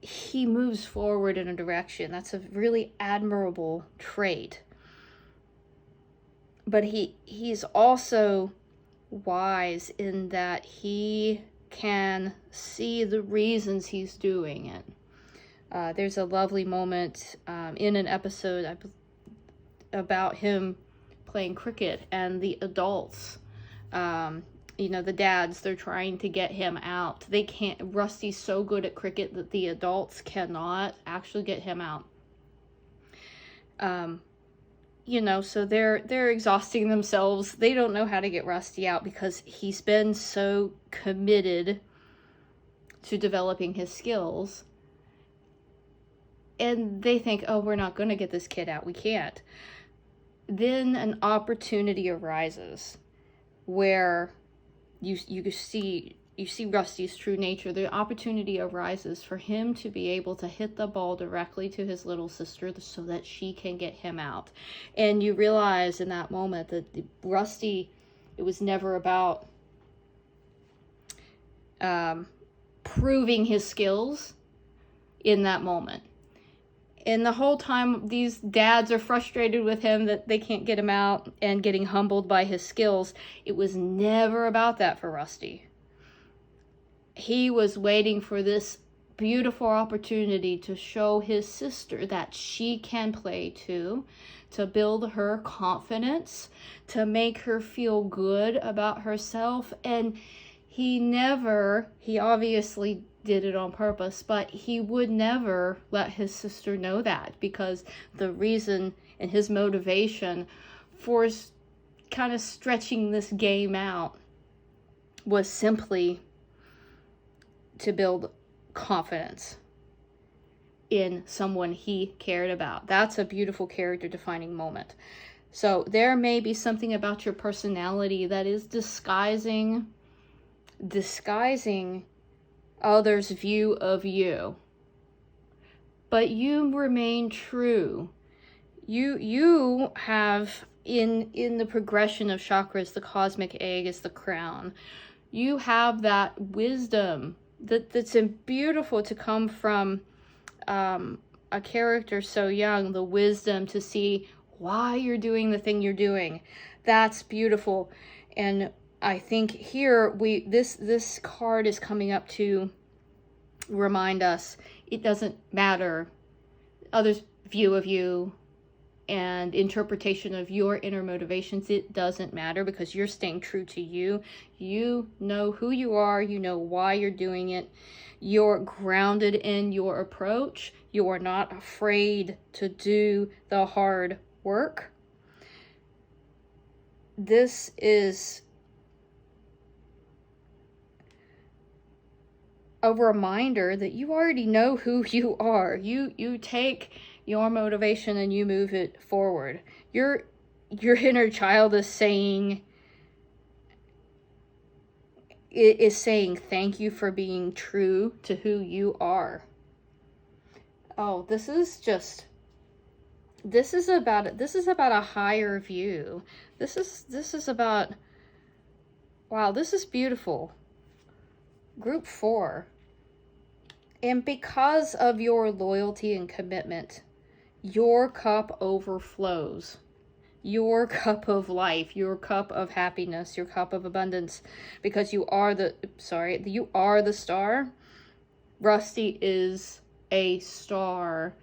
he moves forward in a direction. That's a really admirable trait. But he's also wise in that he can see the reasons he's doing it. There's a lovely moment in an episode about him playing cricket, and the adults, the dads, they're trying to get him out. They can't. Rusty's so good at cricket that the adults cannot actually get him out. So they're exhausting themselves. They don't know how to get Rusty out because he's been so committed to developing his skills. And they think, oh, we're not going to get this kid out. We can't. Then an opportunity arises where you see Rusty's true nature. The opportunity arises for him to be able to hit the ball directly to his little sister so that she can get him out. And you realize in that moment that Rusty, it was never about proving his skills in that moment. And the whole time, these dads are frustrated with him that they can't get him out and getting humbled by his skills. It was never about that for Rusty. He was waiting for this beautiful opportunity to show his sister that she can play too, to build her confidence, to make her feel good about herself. And he obviously did it on purpose, but he would never let his sister know that, because the reason and his motivation for kind of stretching this game out was simply to build confidence in someone he cared about. That's a beautiful character defining moment. So there may be something about your personality that is disguising others' view of you, but you remain true. You have in the progression of chakras, the cosmic egg is the crown. You have that wisdom that's beautiful to come from a character so young, the wisdom to see why you're doing the thing you're doing. That's beautiful. And I think here this card is coming up to remind us it doesn't matter others' view of you and interpretation of your inner motivations. It doesn't matter, because you're staying true to you. You know who you are. You know why you're doing it. You're grounded in your approach. You are not afraid to do the hard work. This is a reminder that you already know who you are. You take your motivation and you move it forward. Your inner child is saying thank you for being true to who you are. Oh, this is about a higher view. This is about, wow, this is beautiful. Group 4. And because of your loyalty and commitment, your cup overflows. Your cup of life, your cup of happiness, your cup of abundance, because you are the star. Rusty is a star,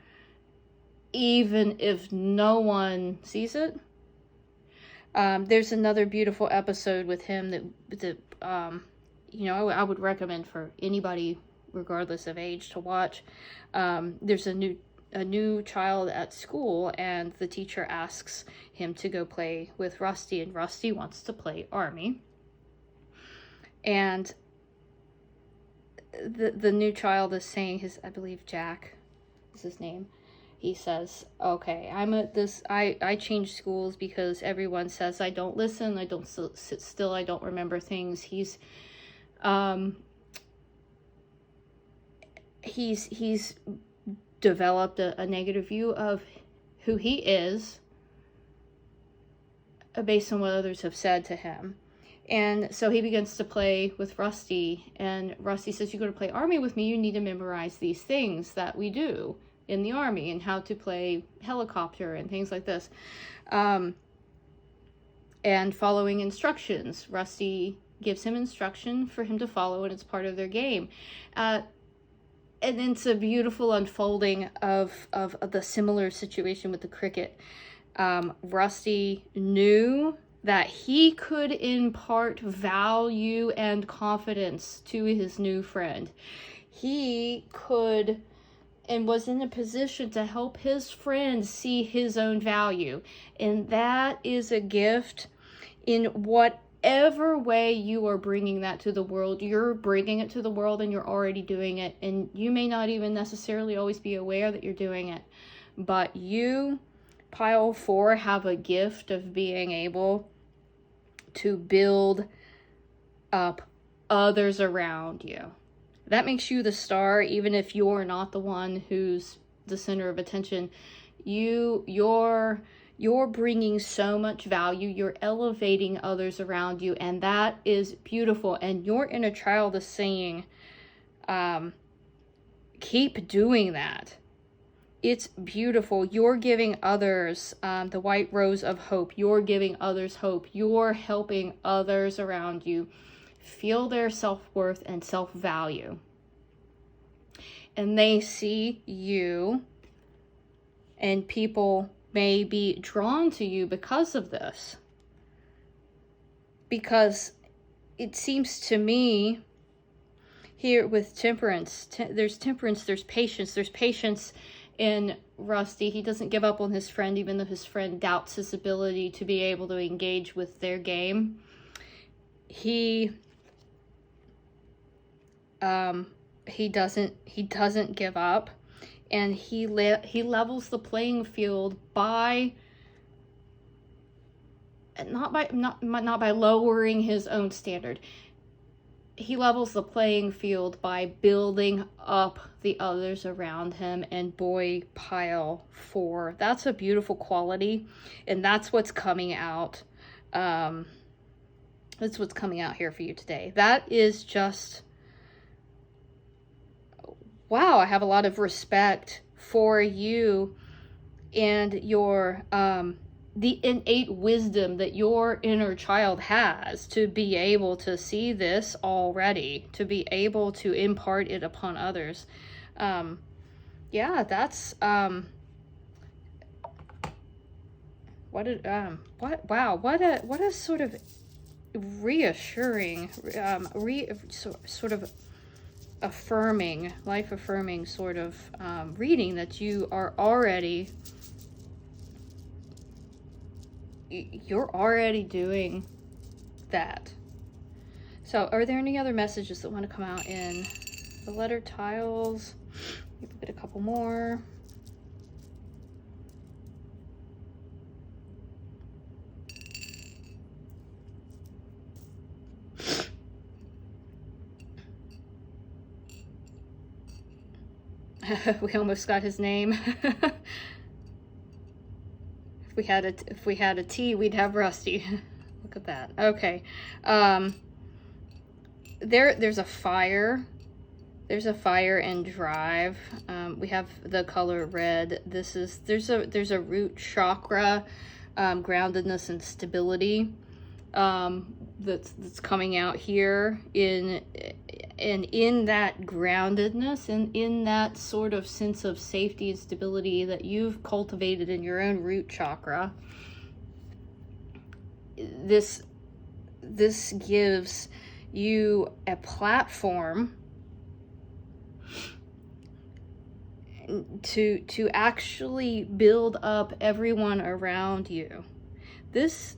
even if no one sees it. There's another beautiful episode with him that I would recommend for anybody, regardless of age, to watch. There's a new child at school, and the teacher asks him to go play with Rusty, and Rusty wants to play Army. And the new child is saying, I believe Jack is his name. He says, okay, I change schools because everyone says I don't listen, I don't sit still, I don't remember things. He's developed a negative view of who he is based on what others have said to him. And so he begins to play with Rusty, and Rusty says, "You're going to play army with me, you need to memorize these things that we do in the army and how to play helicopter and things like this." And following instructions. Rusty gives him instruction for him to follow, and it's part of their game. And it's a beautiful unfolding of the similar situation with the cricket. Rusty knew that he could impart value and confidence to his new friend. He could and was in a position to help his friend see his own value. And that is a gift in whatever way you are bringing that to the world. You're bringing it to the world, and you're already doing it. And you may not even necessarily always be aware that you're doing it. But you, Pile 4, have a gift of being able to build up others around you. That makes you the star, even if you're not the one who's the center of attention. You're bringing so much value. You're elevating others around you, and that is beautiful. And your inner child is saying, keep doing that. It's beautiful. You're giving others the white rose of hope. You're giving others hope. You're helping others around you feel their self-worth and self-value. And they see you, and people may be drawn to you because of this. Because it seems to me here with temperance, there's patience. There's patience in Rusty. He doesn't give up on his friend, even though his friend doubts his ability to be able to engage with their game. He doesn't give up, and he levels the playing field by not by lowering his own standard. He levels the playing field by building up the others around him, and boy, Pile 4, that's a beautiful quality, and that's what's coming out. That's what's coming out here for you today. That is just, wow, I have a lot of respect for you and your the innate wisdom that your inner child has to be able to see this already, to be able to impart it upon others. Yeah, that's what a sort of reassuring, sort of affirming, life affirming sort of reading that you are already. You're already doing that. So, are there any other messages that want to come out in the letter tiles? Maybe we'll get a couple more. We almost got his name. If we had a T, we'd have Rusty. Look at that. Okay. There's a fire. There's a fire and drive. We have the color red. There's a root chakra, groundedness and stability. That's coming out here in that groundedness and in that sort of sense of safety and stability that you've cultivated in your own root chakra. This gives you a platform to actually build up everyone around you. This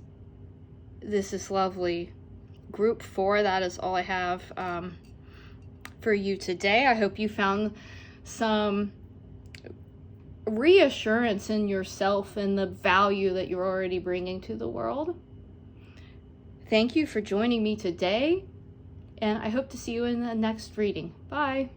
is lovely. Group 4, that is all I have for you today. I hope you found some reassurance in yourself and the value that you're already bringing to the world. Thank you for joining me today, and I hope to see you in the next reading. Bye.